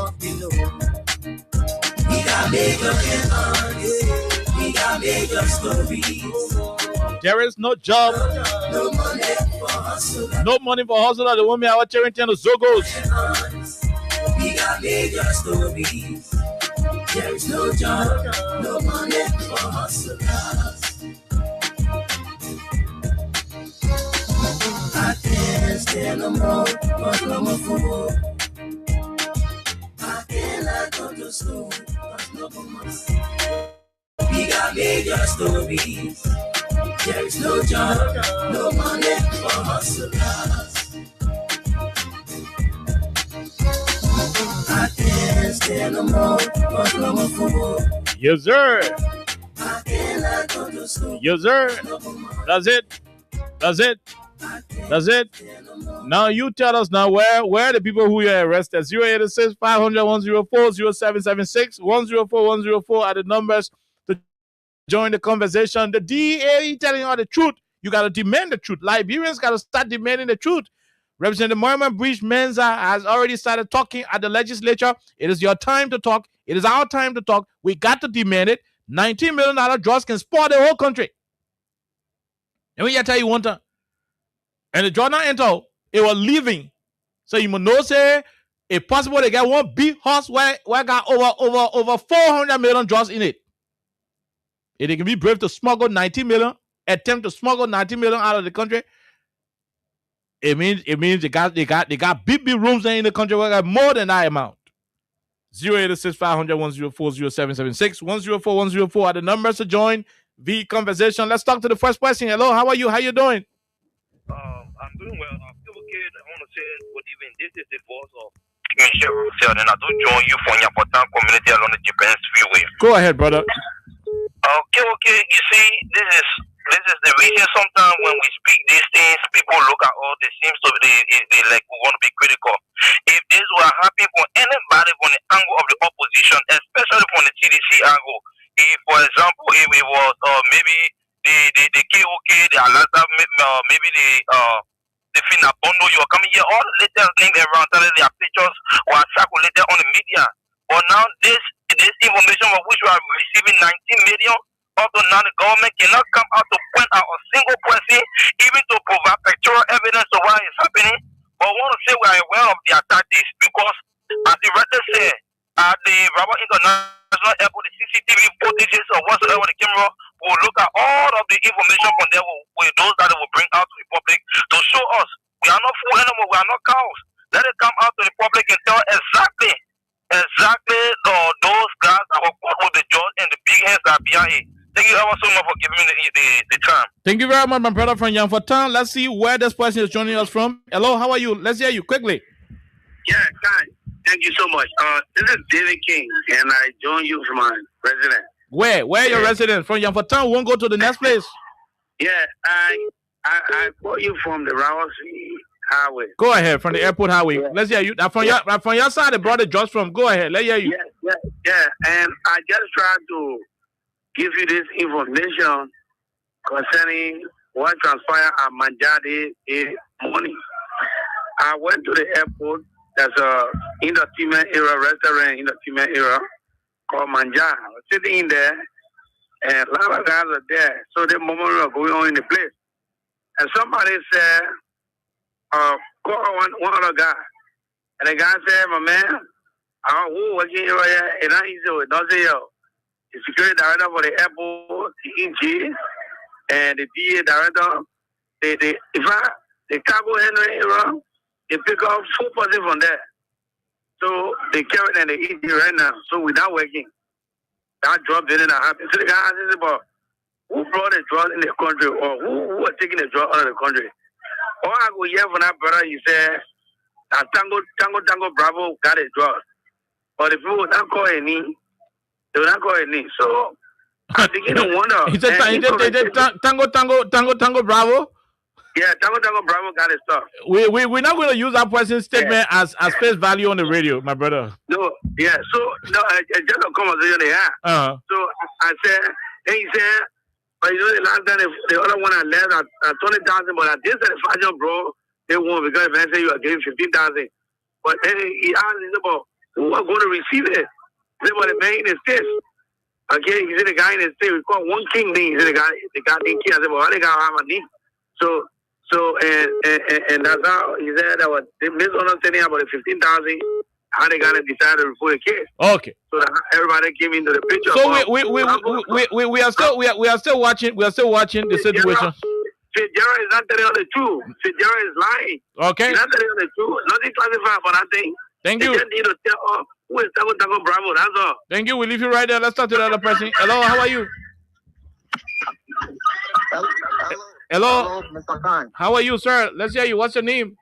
got major headlines. We got major stories. There is no job. No money for hustlers. No money for hustler. The woman out there the Zogos. We got major stories. There is no job. No money for hustlers. I can't stand no more. Cause no more fool. I cannot go to school. Cause no more. We got major stories. There is no job, no money for hustlers. I can't stand no more, cause no more fool. Yes, sir. I cannot go to school. Yes, sir. That's it. That's it. That's it. Now you tell us now where are the people who you arrested? 086 500 104 0776 104 104 are the numbers to join the conversation. The DEA telling you the truth. You got to demand the truth. Liberians got to start demanding the truth. Representative Mohamed Breach Menza has already started talking at the legislature. It is your time to talk. It is our time to talk. We got to demand it. $19 million drugs can spoil the whole country. And we tell you one time. And the drug not enter, it was leaving. So you must know say it's possible they get one big horse where got over 400 million drugs in it. If they can be brave to smuggle 90 million, attempt to smuggle 90 million out of the country, it means they got big rooms in the country where got more than that amount. 086 500 104 0776 104 104 are the numbers to join the conversation. Let's talk to the first person. Hello, how are you? How you doing? I'm doing well. I'm still okay. I want to say, but even this is the voice of Michelle Russell, and I do join you for your important community along the Japan's freeway. Go ahead, brother. Okay. You see, this is the reason sometimes when we speak these things, people look at all this seems to be they like we want to be critical. If this were happening for anybody from the angle of the opposition, especially from the TDC angle, if for example if it was maybe the KOK, the Alata, maybe the Fina Bondo, you are coming here, all the latest name around, telling their pictures were circulated on the media. But now this information of which we are receiving 19 million, although now the government cannot come out to point out a single person, even to provide pictorial evidence of what is happening. But we want to say we are aware of their tactics because, as the writer said, at the Rabat International Airport, the CCTV footages or whatsoever the camera will look at all of the information from there with those that they will bring out to the public to show us we are not fool anymore, we are not cows. Let it come out to the public and tell exactly those guys that were caught with the judge and the big hands that are behind it. Thank you ever so much for giving me the time. Thank you very much, my brother from Yangfatan. Let's see where this person is joining us from. Hello, how are you? Let's hear you quickly. Yeah, guys. Thank you so much. This is David King, and I join you from my residence. Where are your residence? From Yangfatan, we won't go to the next place. Yeah, I call you from the Rawasi Highway. Go ahead, from the airport highway. Yeah. Let's hear you. From your side, they brought the judge from. Go ahead, let's hear you. Yeah. And I just tried to give you this information concerning what transpired at Manjade morning. I went to the airport. There's a entertainment era restaurant in the entertainment era called Manja. I was sitting in there, and a lot of guys are there. So the moment we were going on in the place, and somebody said, call one other guy, and the guy said, "My man, who working here? And I said, "Don't say yo." The security director for the airport, the EG, and the DA director, the cargo handling era. They pick up 4 persons from there. So they carry and they eat it right now. So without working, that drug didn't happen. So the guy asked about who brought the drug in the country or who was taking the drug out of the country. All I go hear from that brother, he said that Tango Bravo got a drug. But if people would not call any, they would not call any. So I begin to wonder. He said Tango Bravo? Yeah, Tango Bravo got his stuff. We're not going to use that person's statement as face value on the radio, my brother. No, yeah. So it's just a conversation they had. So I said, and he said, but the last time the other one I left at 20,000, but at this fashion, bro, they won because if I say you are getting 15,000. But then he asked me about who are going to receive it. He said, well, the man in the States. Okay, he said the guy in the States, we call one king name. He said the guy named King. I said, well, why the guy have a name? So and that's how he said that was the misunderstanding about the 15,000. How they got to decide to report the case. Okay. So that everybody came into the picture. So we are still watching. We are still watching the situation. Fitzgerald is not telling the truth. Fitzgerald is lying. Okay. He's not telling the truth. Nothing classified for that thing. Thank you. They just need to tell who is Tango Bravo. That's all. Thank you. We leave you right there. Let's talk to the other person. Hello. How are you? Hello, Mr. Khan. How are you, sir? Let's hear you. What's your name?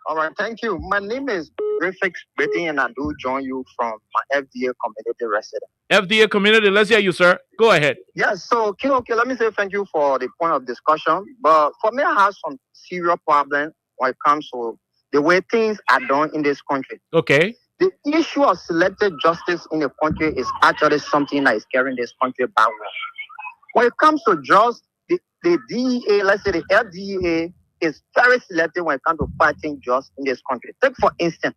All right, thank you. My name is Prefix Betty, and I do join you from my FDA community resident. FDA community, let's hear you, sir. Go ahead. Yes, so, okay, let me say thank you for the point of discussion. But for me, I have some serious problems when it comes to the way things are done in this country. Okay. The issue of selective justice in the country is actually something that is carrying this country backward. When it comes to justice, the DEA, let's say the FDA, is very selective when it comes to fighting justice in this country. Take, for instance,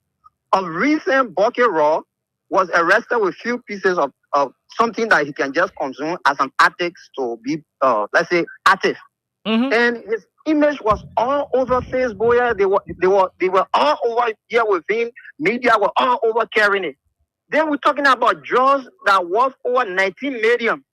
a recent Bucky Raw was arrested with few pieces of something that he can just consume as an addict to be, let's say, active. Mm-hmm. And his image was all over Facebook. Yeah, they were all over here with him. Media were all over carrying it. Then we're talking about drugs that worth over 19 million.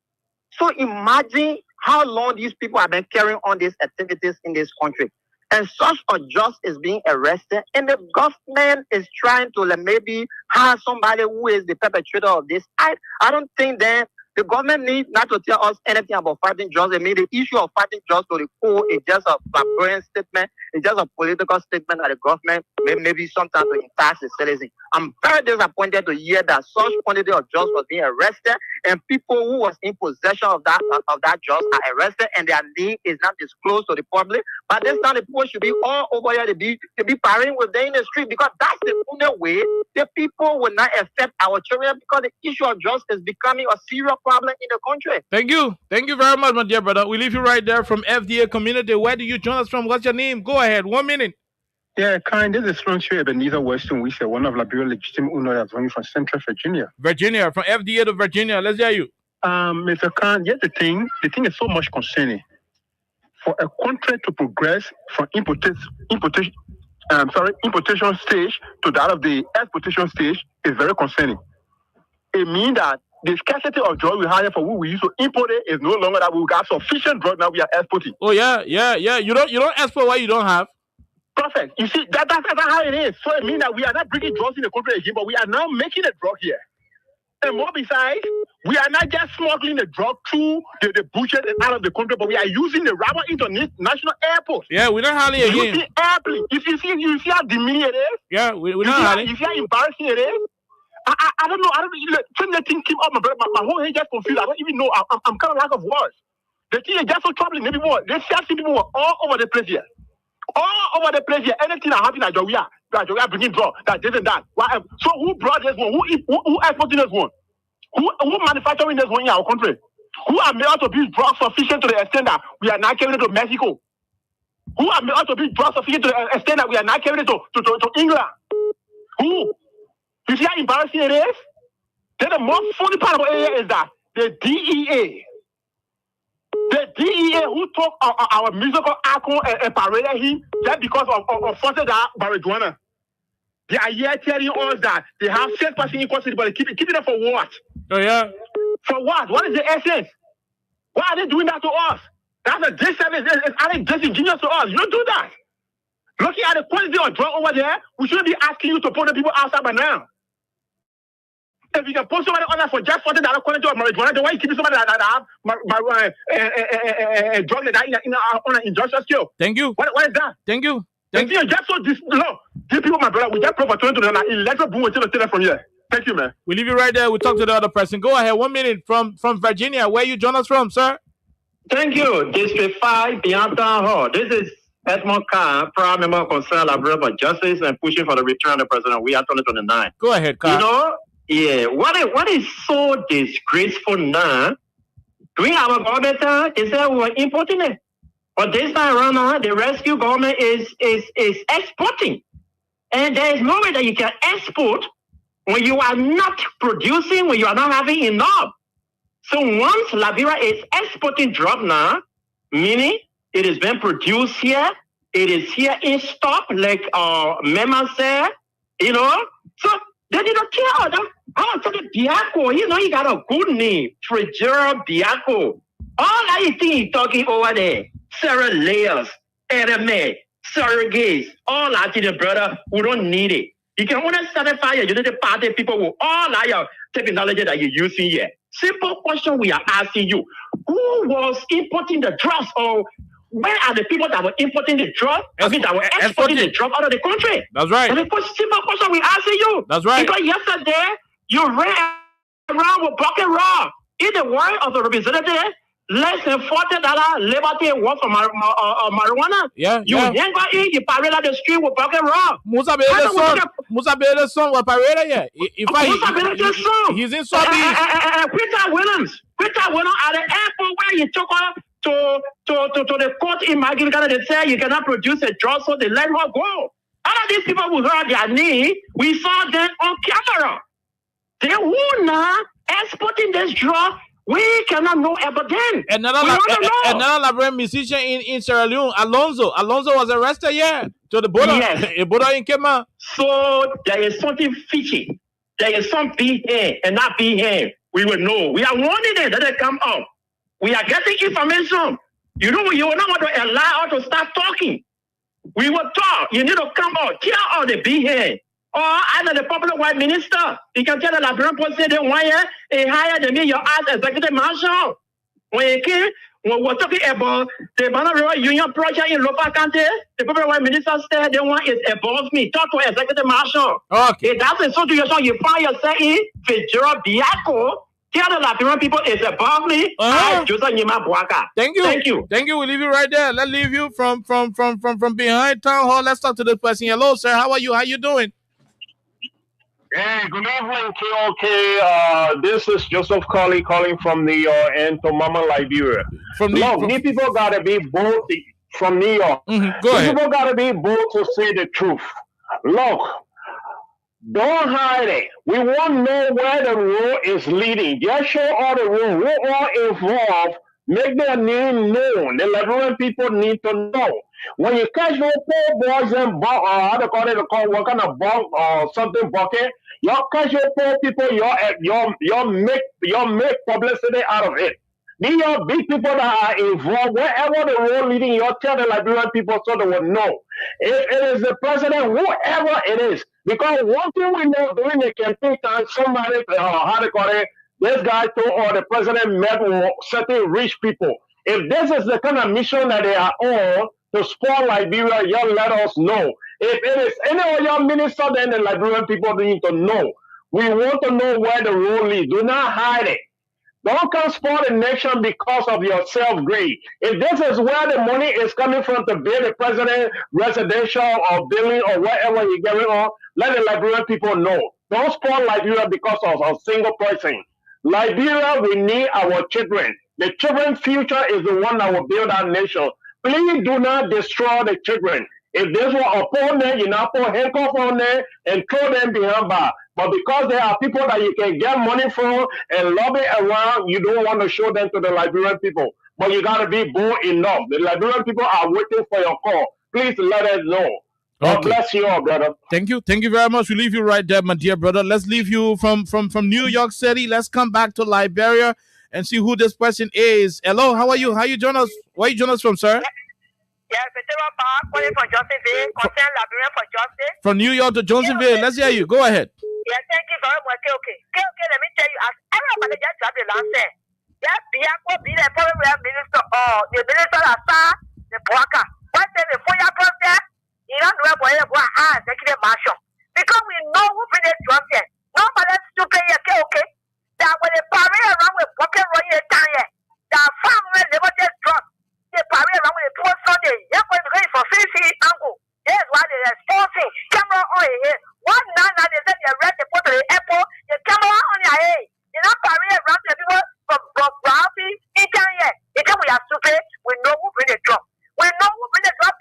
So imagine how long these people have been carrying on these activities in this country. And such a judge is being arrested, and the government is trying to maybe have somebody who is the perpetrator of this. I don't think that the government needs not to tell us anything about fighting drugs. I mean, the issue of fighting drugs to the core is just a flamboyant statement. It's just a political statement that the government maybe sometimes to entice the citizen. I'm very disappointed to hear that such quantity of drugs was being arrested, and people who was in possession of that drugs are arrested, and their name is not disclosed to the public. But this time, the people should be all over here to be parading with them in the street, because that's the only way the people will not affect our children, because the issue of drugs is becoming a serious problem in the country. Thank you. Thank you very much, my dear brother. We leave you right there from FDA community. Where do you join us from? What's your name? Go ahead. 1 minute. Yeah, kind. This is Francois Ebenezer Weston. We say one of Liberia legitimate owners running from Central Virginia. Virginia, from FDA to Virginia. Let's hear you. Mr. Khan, here's the thing is so much concerning. For a country to progress from importation stage to that of the exportation stage is very concerning. It means that the scarcity of drug we hire for what we used to import it is no longer that we got sufficient drug now we are exporting. Oh yeah. You don't export what you don't have. Perfect. You see, that's how it is. So it means that we are not bringing drugs in the country again, but we are now making the drug here. And more besides, we are not just smuggling the drug through the butchers and out of the country, but we are using the rubber international airports. Yeah, we're not hardly again. You see airplane. If you see how demeaning it is. Yeah, we're not hardly. You see how embarrassing it is. I don't know. When the thing came up, my whole head just confused. I don't even know. I'm kind of lack of words. The thing is just so troubling. Maybe more. They see people were all over the place here. All over the place here. Anything that happens at Jogia bringing drugs, that this and that. So who brought this one? Who exporting this one? Who manufacturing this one in our country? Who are made out to be drugs sufficient to the extent that we are not carrying it to Mexico? Who are made out to be drugs sufficient to the extent that we are not carrying it to England? Who? You see how embarrassing it is? Then the most funny part about it is that the DEA who took our musical icon and paraded him just because of forces that marijuana. They are here telling us that they have 6% in custody, but they keep it for what? Oh yeah. For what? What is the essence? Why are they doing that to us? That's a disservice. It's disingenuous to us. You don't do that. Looking at the quantity of drug over there, we shouldn't be asking you to put the people outside by now. If you can put somebody on that for just $40 quantity of marijuana, then why you keep somebody that have drug on an industrial scale? Thank you. What is that? Thank you. You just so these people, my brother, we just provide to them an electric boom until they from here. Thank you, man. We leave you right there. We'll talk to the other person. Go ahead. 1 minute from Virginia. Where you join us from, sir? Thank you. District 5, Beyond Town Hall. This is Edmond Khan, proud member of Concern Liberia for Justice and pushing for the return of the president. We are 2029. Go ahead, Khan. You know, yeah, what is so disgraceful now, during our government, they said we were importing it. But this time around, the rescue government is exporting. And there is no way that you can export when you are not producing, when you are not having enough. So once Liberia is exporting drug now, meaning it is being produced here, it is here in stock, like Mema said, you know. So they did not care. I was talking Biako, you know, he got a good name, Fitzgerald Biako. All I think he's talking over there, Sarah Layers, Edeme, surrogates, all that in the brother, we don't need it. You can only satisfy your Unity Party people with all that your technology that you're using here. Simple question we are asking you. Who was importing the drugs, or where are the people that were importing the drug? That were exporting the drug out of the country. That's right. And the simple question we asking you. That's right. Because yesterday, you ran around with bucket raw. In the word of the representative, less than $40 liberty worth for marijuana. Yeah, you ain't got in, you parade out the street with bucket raw. Musa Bele son was parade, yeah. He's in Swabby. Peter Williams at the airport where you took her to the court in Magilgana, they say you cannot produce a drug, so they let her go. All of these people who heard their name, we saw them on camera. They were not exporting this drug. We cannot know about them. Another Liberian musician in Sierra Leone, Alonzo was arrested, yeah, to the border. Yes. Border in Kema. So there is something fishy. There is some here and not here. We will know. We are warning them that they come up. We are getting information. You know, you will not want to allow us to start talking. We will talk. You need to come out. Tell all the here. Or either the popular white minister, you can tell the Liberian president they want you higher than me, your ass executive marshal. When we're talking about the Banana River Union project in Lopa County, the popular white minister said they want is above me. Talk to executive marshal. Okay. If that's a situation you find yourself in, Fitzgerald Biako, tell the Liberian people it's above me. Joseph Nyima Bwaka. Thank you. Thank you. Thank you. We'll leave you right there. Let's leave you from behind town hall. Let's talk to this person. Hello, sir. How are you? How you doing? Hey, good evening, KOK. This is Joseph Colley calling from New York and to Mama Liberia. Look, these people gotta be both from New York. Go ahead. People got to be bold to say the truth. Look, don't hide it. We want to know where the road is leading. Just show all the road. We're all involved. Make their name known. The Liberian people need to know. When you catch those poor boys and how they call it, what kind of bunk or something bucket, y'all catch your poor people, y'all make publicity out of it. These are big people that are involved. Wherever the road leading, y'all tell the Liberian people so they will know. If it is the president, whoever it is, because one thing we know during the campaign time, somebody, how they call it, this guy told the president met with certain rich people. If this is the kind of mission that they are on to spoil Liberia, y'all let us know. If it is any of your ministers, then the Liberian people need to know. We want to know where the road leads. Do not hide it. Don't come spoil the nation because of your self-greed. If this is where the money is coming from to build the president residential or building or whatever you're getting on, let the Liberian people know. Don't spoil Liberia because of a single person. Liberia, we need our children. The children's future is the one that will build our nation. Please do not destroy the children. If this were upon them, you now put handcuffs on them and throw them behind bar. But because there are people that you can get money from and lobby around, you don't want to show them to the Liberian people. But you got to be bold enough. The Liberian people are waiting for your call. Please let us know. God bless you all, brother. Thank you. Thank you very much. We leave you right there, my dear brother. Let's leave you from New York City. Let's come back to Liberia and see who this person is. Hello, how are you? How you join us? Where you join us from, sir? Yes, calling from Johnsonville, concern Liberia for justice. From New York to Johnsonville. Let's hear you. Go ahead. Yeah, thank you very much. Okay, let me tell you, as everybody just have the last say, yeah, be the foreign minister or the minister of Star, the Boaka. What say the fire process? You don't know where you go and take the marshal. Because we know who been the trust here. Nobody to pay okay. That when they parade around with pocket royal time, that family never just trust. They parade around with a poor Sunday. You're going to go for 50 angle. Here's why they are forcing camera on your head. One night they said they arrest the put to the airport, the camera on your head. You're not parade around the people from Brownsy, India. They tell we are stupid. We know who bring the drum. We know who bring the drum.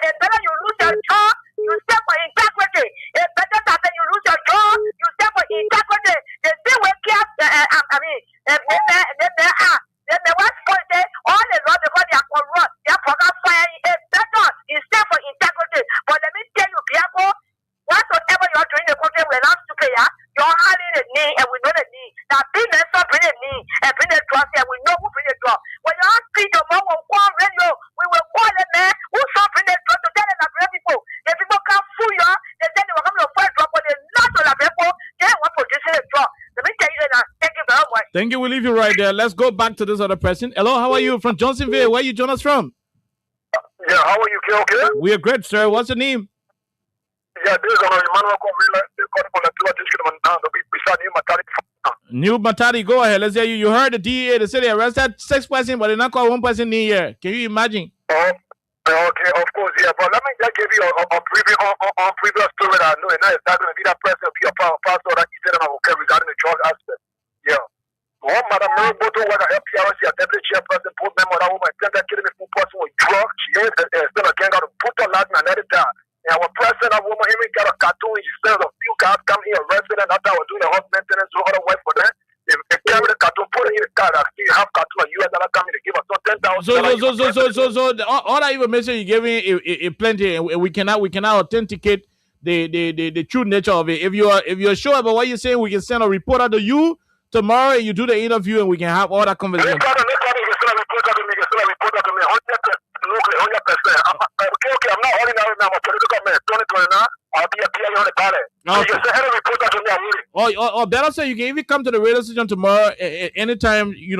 It's better you lose your job, you step for integrity. It's better that you lose your job, you step for integrity. They still wake up, then the West Point say, all the law because they are corrupt, they are program fire. It's better you step for integrity. But let me tell you, Biako, whatsoever you are doing in the country, we're not stupid, you're hiding the knee, and we know the knee. Now, being a son, bring the knee, and bring the trust, and we know who bring the trust. When you ask people, mom will call radio, we will call them, man, who saw bring the trust to tell the Liberian people. The people can't fool you, they say they were coming to fight drop, but they're not to Liberian people, they want producing the trust. Let me tell you that. Thank you very much. Thank you. We'll leave you right there. Let's go back to this other person. Hello, how are you? From Johnsonville. Where you join us from? Yeah, how are you, okay? We are great, sir. What's your name? Yeah, this is Emmanuel New Matadi, go ahead. Let's hear you. You heard the DEA, they said they arrested 6 persons, but they not call 1 person in here. Can you imagine? Okay, of course, yeah. But let me just give you a previous story that I know, and that is not going to be that person, be a pastor that he said that okay regarding the drug aspect. Yeah. One Madam Mary Boto was an FPRC, a deputy chairperson, put them on that woman, and that killing me for person with drugs. She is still a gang out of put her last and let it down. And our president, that woman, even got a cartoon, she said a few guys come here arrested, and after I was doing the house maintenance, do other work for them. They carry the cartoon, put it in the car, you have cartoon, US dollar coming to give us $10,000. So all that information you gave me is plenty, and we cannot authenticate the true nature of it. If you're sure about what you're saying, we can send a reporter to you tomorrow, and you do the interview, and we can have all that conversation. Okay, I'm not holding out now. I'm a political man. 2029, I'll be appearing on the ballot. Okay. So you say, report that to me, I'm willing. Or better say, you can even come to the radio station tomorrow. Anytime, you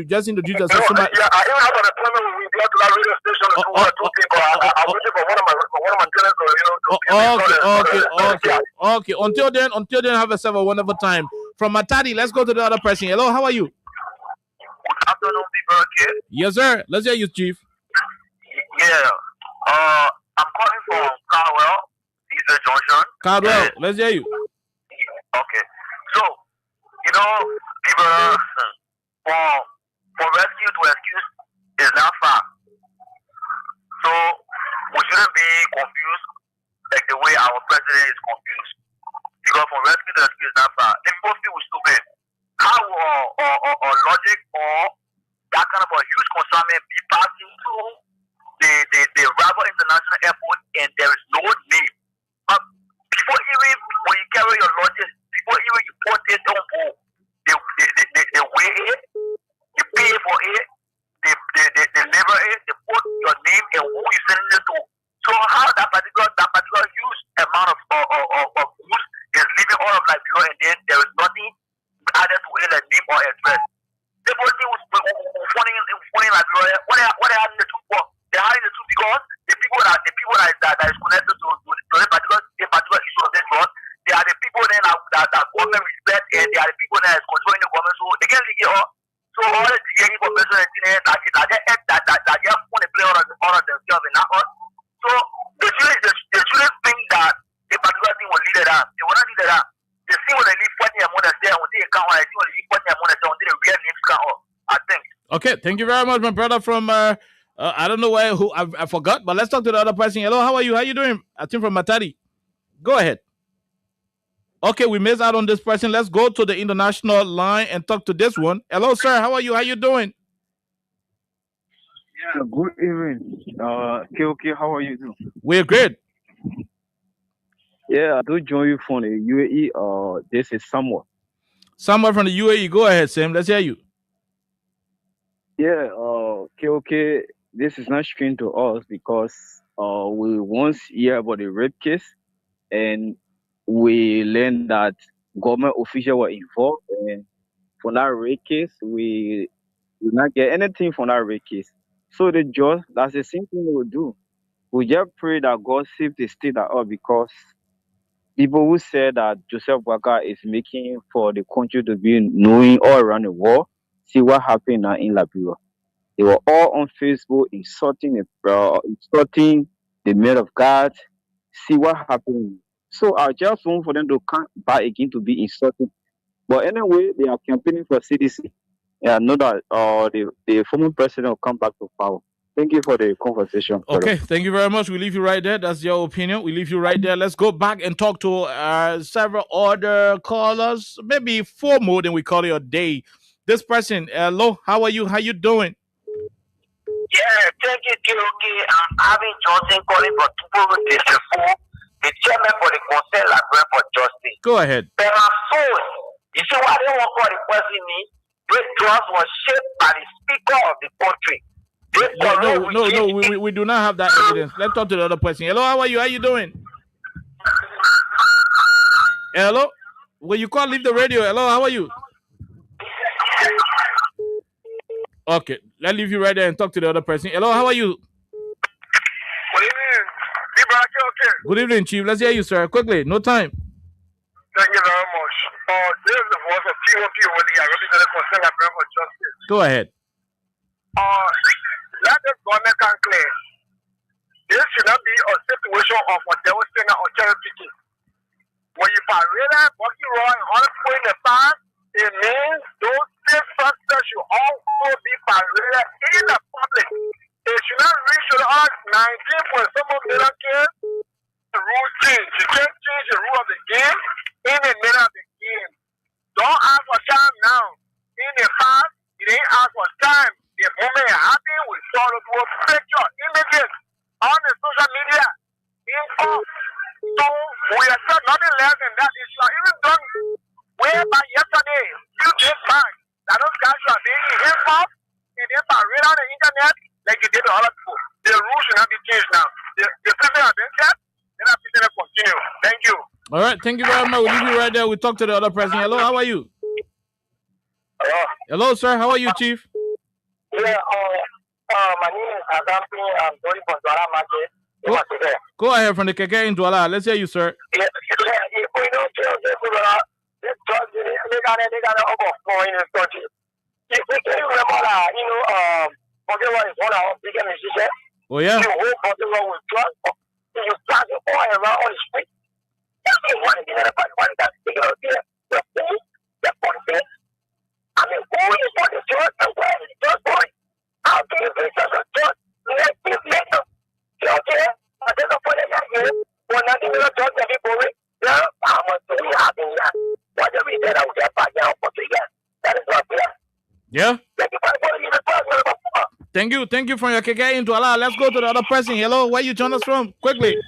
just introduce yourself. Yeah, I even have an appointment with the other radio station to two people. I'm waiting for one of my tenants. Okay. Until then, have yourself a wonderful time. From Matadi, let's go to the other person. Hello, how are you? Good afternoon, people. Okay. Yes, sir. Let's hear you, Chief. Yeah. I'm calling from Caldwell, Eastern Junction. Caldwell, let's hear you. Okay. So, people, for rescue to excuse is not far. all express. People see who's funny like what they have in the two for. They are in the two because the people that is connected to a particular issue of this one, they are the people then that government respect, and they are the people that is controlling the government. So they can leak it all. So all the information that they have to play all of themselves in that one. So the students think that a particular thing will lead it up. They will not lead it up. They see when they leave funny amount of there, when they can't, I see when they leave funny amount of there, when they real names come up. I think. Okay, thank you very much, my brother from I don't know who I forgot, but let's talk to the other person. Hello, how are you? How you doing? I think from Matadi. Go ahead. Okay, we missed out on this person. Let's go to the international line and talk to this one. Hello, sir. How are you? How you doing? Yeah, good evening. KOK, how are you doing? We're good. Yeah, I do join you from the UAE. This is Samuel. Someone from the UAE. Go ahead, Sam. Let's hear you. Yeah, KOK, this is not strange to us because we once hear about the rape case and we learned that government officials were involved, and for that rape case, we did not get anything from that rape case. So the judge, that's the same thing we will do. We just pray that God save the state at all because people who say that Joseph Boakai is making for the country to be knowing all around the world, see what happened now in Liberia. They were all on Facebook insulting the men of God. See what happened. So I just want for them to come back again to be insulted. But anyway, they are campaigning for CDC. Yeah, I know that the former president will come back to power. Thank you for the conversation. Okay, thank you very much. We leave you right there. That's your opinion. We leave you right there. Let's go back and talk to several other callers. Maybe 4 more than we call it a day. This person, hello, how are you? How you doing? Yeah, thank you, KOK. I'm Abby Johnson calling from Tupo District, the chairman for the Conseil Librarian for Justice. Go ahead. But my phone, you see what I don't want to call the person me? This draft was shaped by the speaker of the country. No, we do not have that evidence. Let's talk to the other person. Hello, how are you? How you doing? Hello? When you call, leave the radio. Hello, how are you? Okay, let's leave you right there and talk to the other person. Hello, how are you? Good evening. Good evening, Chief. Let's hear you, sir. Quickly, no time. Thank you very much. This is the voice of POP when I represent for Conseil Librarian for Justice. Go ahead. Let the government can clear. This should not be a situation of a devastating or cherry picking. When you really walking wrong and all in the past, it means those same factors should also be parallel in the public. It should not reach to the 19 million kids. The rule change. You can't change the rule of the game in the middle of the game. Don't ask for time now. In the past, you didn't ask for time. The moment it happened, we saw the picture, images on the social media. So we expect nothing less than that. It should even done way back yesterday, few days back. That those guys are being hip hop and they parade on the internet like they did to other people. The rules should not be changed now. The people have been set, then I think they continue. Thank you. All right, thank you very much. We'll leave you right there. We talk to the other person. Hello, how are you? Hello. Hello, sir. How are you, Chief? Yeah, my name is Adampi. I'm going from Douala Market. Go ahead from the Keke in Douala. Let's hear you, sir. Yeah, if we don't kill this, they got over 4 in this country. If we can remember that, Portugal is one of our biggest musicians. Oh, yeah? You hold Portugal with drugs, you pass it all around on the street. Everyone in everybody that's big out there. The police, the police. I mean, who is for the church and where is the church going? How can you be such a church? Let this make them. Okay? I think the point is, when I think the church and people, how much do we have in that? What do we do that we get back down for 3 years? That is not fair. Yeah? Thank you. Thank you for your KK in Douala. Let's go to the other person. Hello, where you join us from? Quickly. Good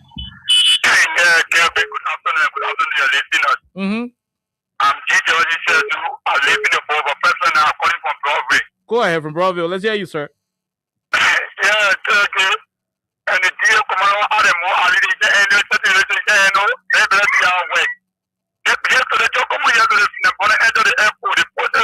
afternoon, your listeners. Mm-hmm. I'm Gigi Ojisedu. I live in the Boba person now, calling from Broadway. Go ahead from Broadville. Let's hear you, sir. Yeah, good. And the deal come on, Adamo, I live in the maybe that's the way. Get to the Chocomo, you're going to enter the airport, the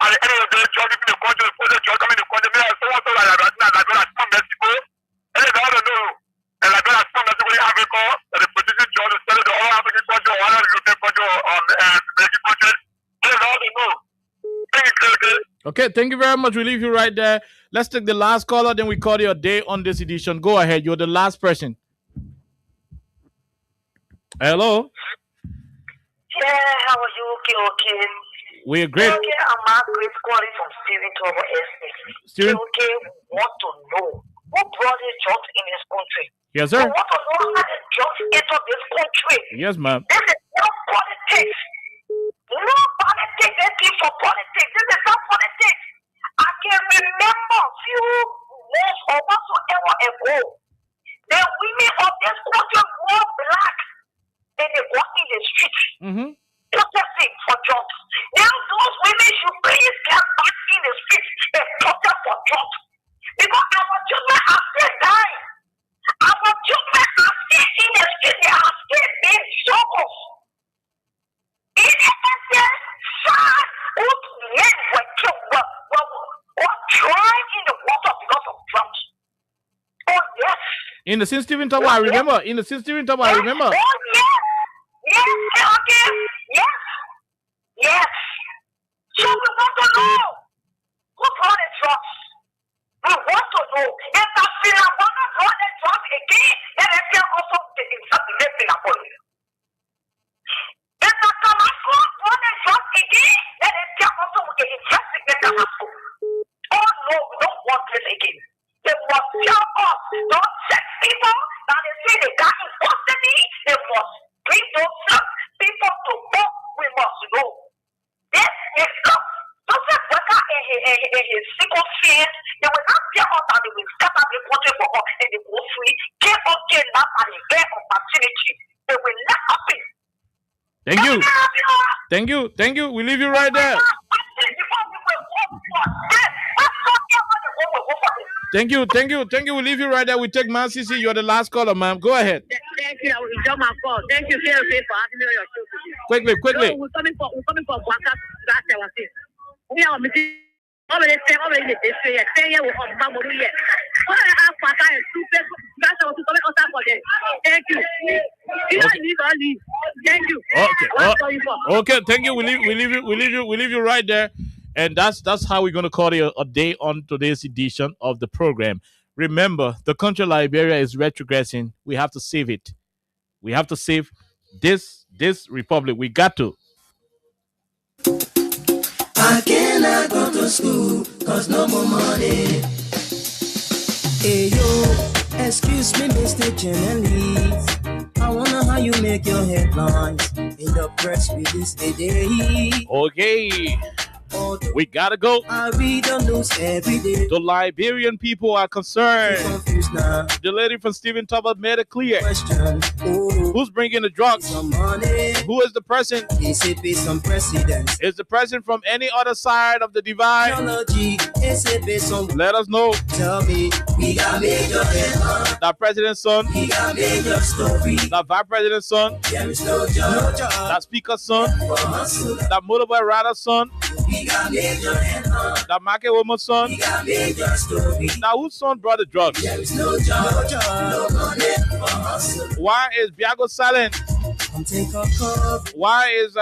At the end of the day, judge in the country, the judge coming in the country, someone told like Mexico, and then I don't know. And like that, some Mexico in Africa, that the position judge is telling the whole African country or other European country or American country, and then I don't know. Okay, thank you very much. We leave you right there. Let's take the last caller, then we call you a day on this edition. Go ahead. You're the last person. Hello. Yeah, how are you? Okay. We're great. Okay, I'm Margaret calling from Steven Tobo Estate. Steven? Okay, want to know who brought the drugs in this country? Yes, sir. We want to know how the drugs enter this country. Yes, ma'am. This is not politics. No politics. They keep for politics. This is not politics. I can remember a few months or whatsoever ago, the women of this country wore black and they walk in the street protesting for jobs. Now those women should please get back in the streets and protest for jobs. Because our children are still dying. Our children are still in the street. They are still being struggles. In the essence, sad old men were drowned in the water because of drugs. Oh, yes. In the St. Stephen Tower, I remember. In the St. Stephen Tower, I remember. Oh, yes. Yes, okay. Yes. Yes. So we want to know who brought the drugs. We want to know. If the Filabona brought the drugs again, then they can also take the Filabona. If the Damasco brought the drugs again, then they can also investigate Damasco. Oh no, we don't want this again. They must tell us, don't check people. Now they say they got in custody. They must bring those people to court. We must know. This is not. Don't say Becca and his single fear. They will not tell us that they will scatter the country for us and they will free. Give us enough and a fair opportunity. They will not happen. Thank you. Thank you. Thank you. We leave you right there. Thank you. Thank you. Thank you. We leave you right there. We take Man CC. You're the last caller, ma'am. Go ahead. Thank you. It's not my fault. Thank you, KOK, for having me on your show today. Quickly. So we're coming for Waka. That's our thing. We are missing. Already say yes. Say yeah, we're on Mamoru yet. What I have Waka and two people. That's what we're coming out for them. Thank you. You don't leave or leave. Thank you. Okay. Okay. Thank you. We leave you right there. And that's how we're going to call it a day on today's edition of the program. Remember, the country Liberia is retrogressing. We have to save it. We have to save this republic. We got to. I cannot go to school cause no more money. Hey yo, excuse me, Mr. Journalist. I wonder how you make your headlines in the press release today. Okay. We gotta go. I read the news every day. The Liberian people are concerned. The lady from Stephen Tubber made it clear. Who's bringing the drugs? Who is the person? Is the person from any other side of the divide? Let us know. Tell me, we got major headlines. That president's son. We got major story. That vice president's son. There is no job. That speaker's son. That motorbike rider's son. We got major headlines. That market woman's son. We got major story. Now whose son brought the drugs? There is no job. No money for hustle. Why is Biago silent? Why is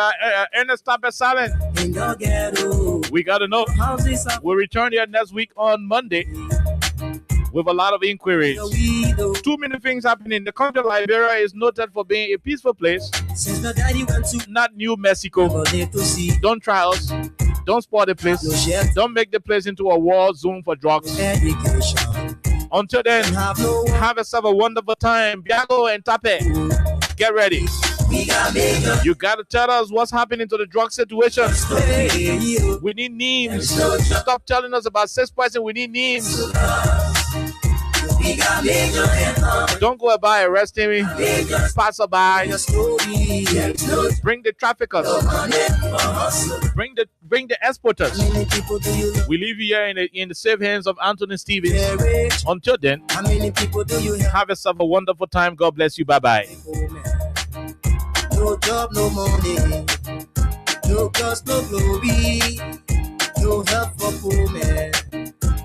Ernest Tapper silent? In the ghetto. We gotta know. We'll return here next week on Monday with a lot of inquiries. Too many things happening. The country of Liberia is noted for being a peaceful place. Since the daddy went to not New Mexico. Don't try us. Don't spoil the place. Don't make the place into a war zone for drugs. Until then, have yourself a wonderful time. Biago and Tape, get ready. You gotta tell us what's happening to the drug situation. We need names. Stop telling us about sex pricing. We need names. Don't go by arresting me. Passerby. Bring the traffickers. Bring the exporters. We leave you here in the safe hands of Anthony Stevens. Until then, have yourself a wonderful time. God bless you. Bye bye. No job, no money. No cause, no glory. No love for poor men.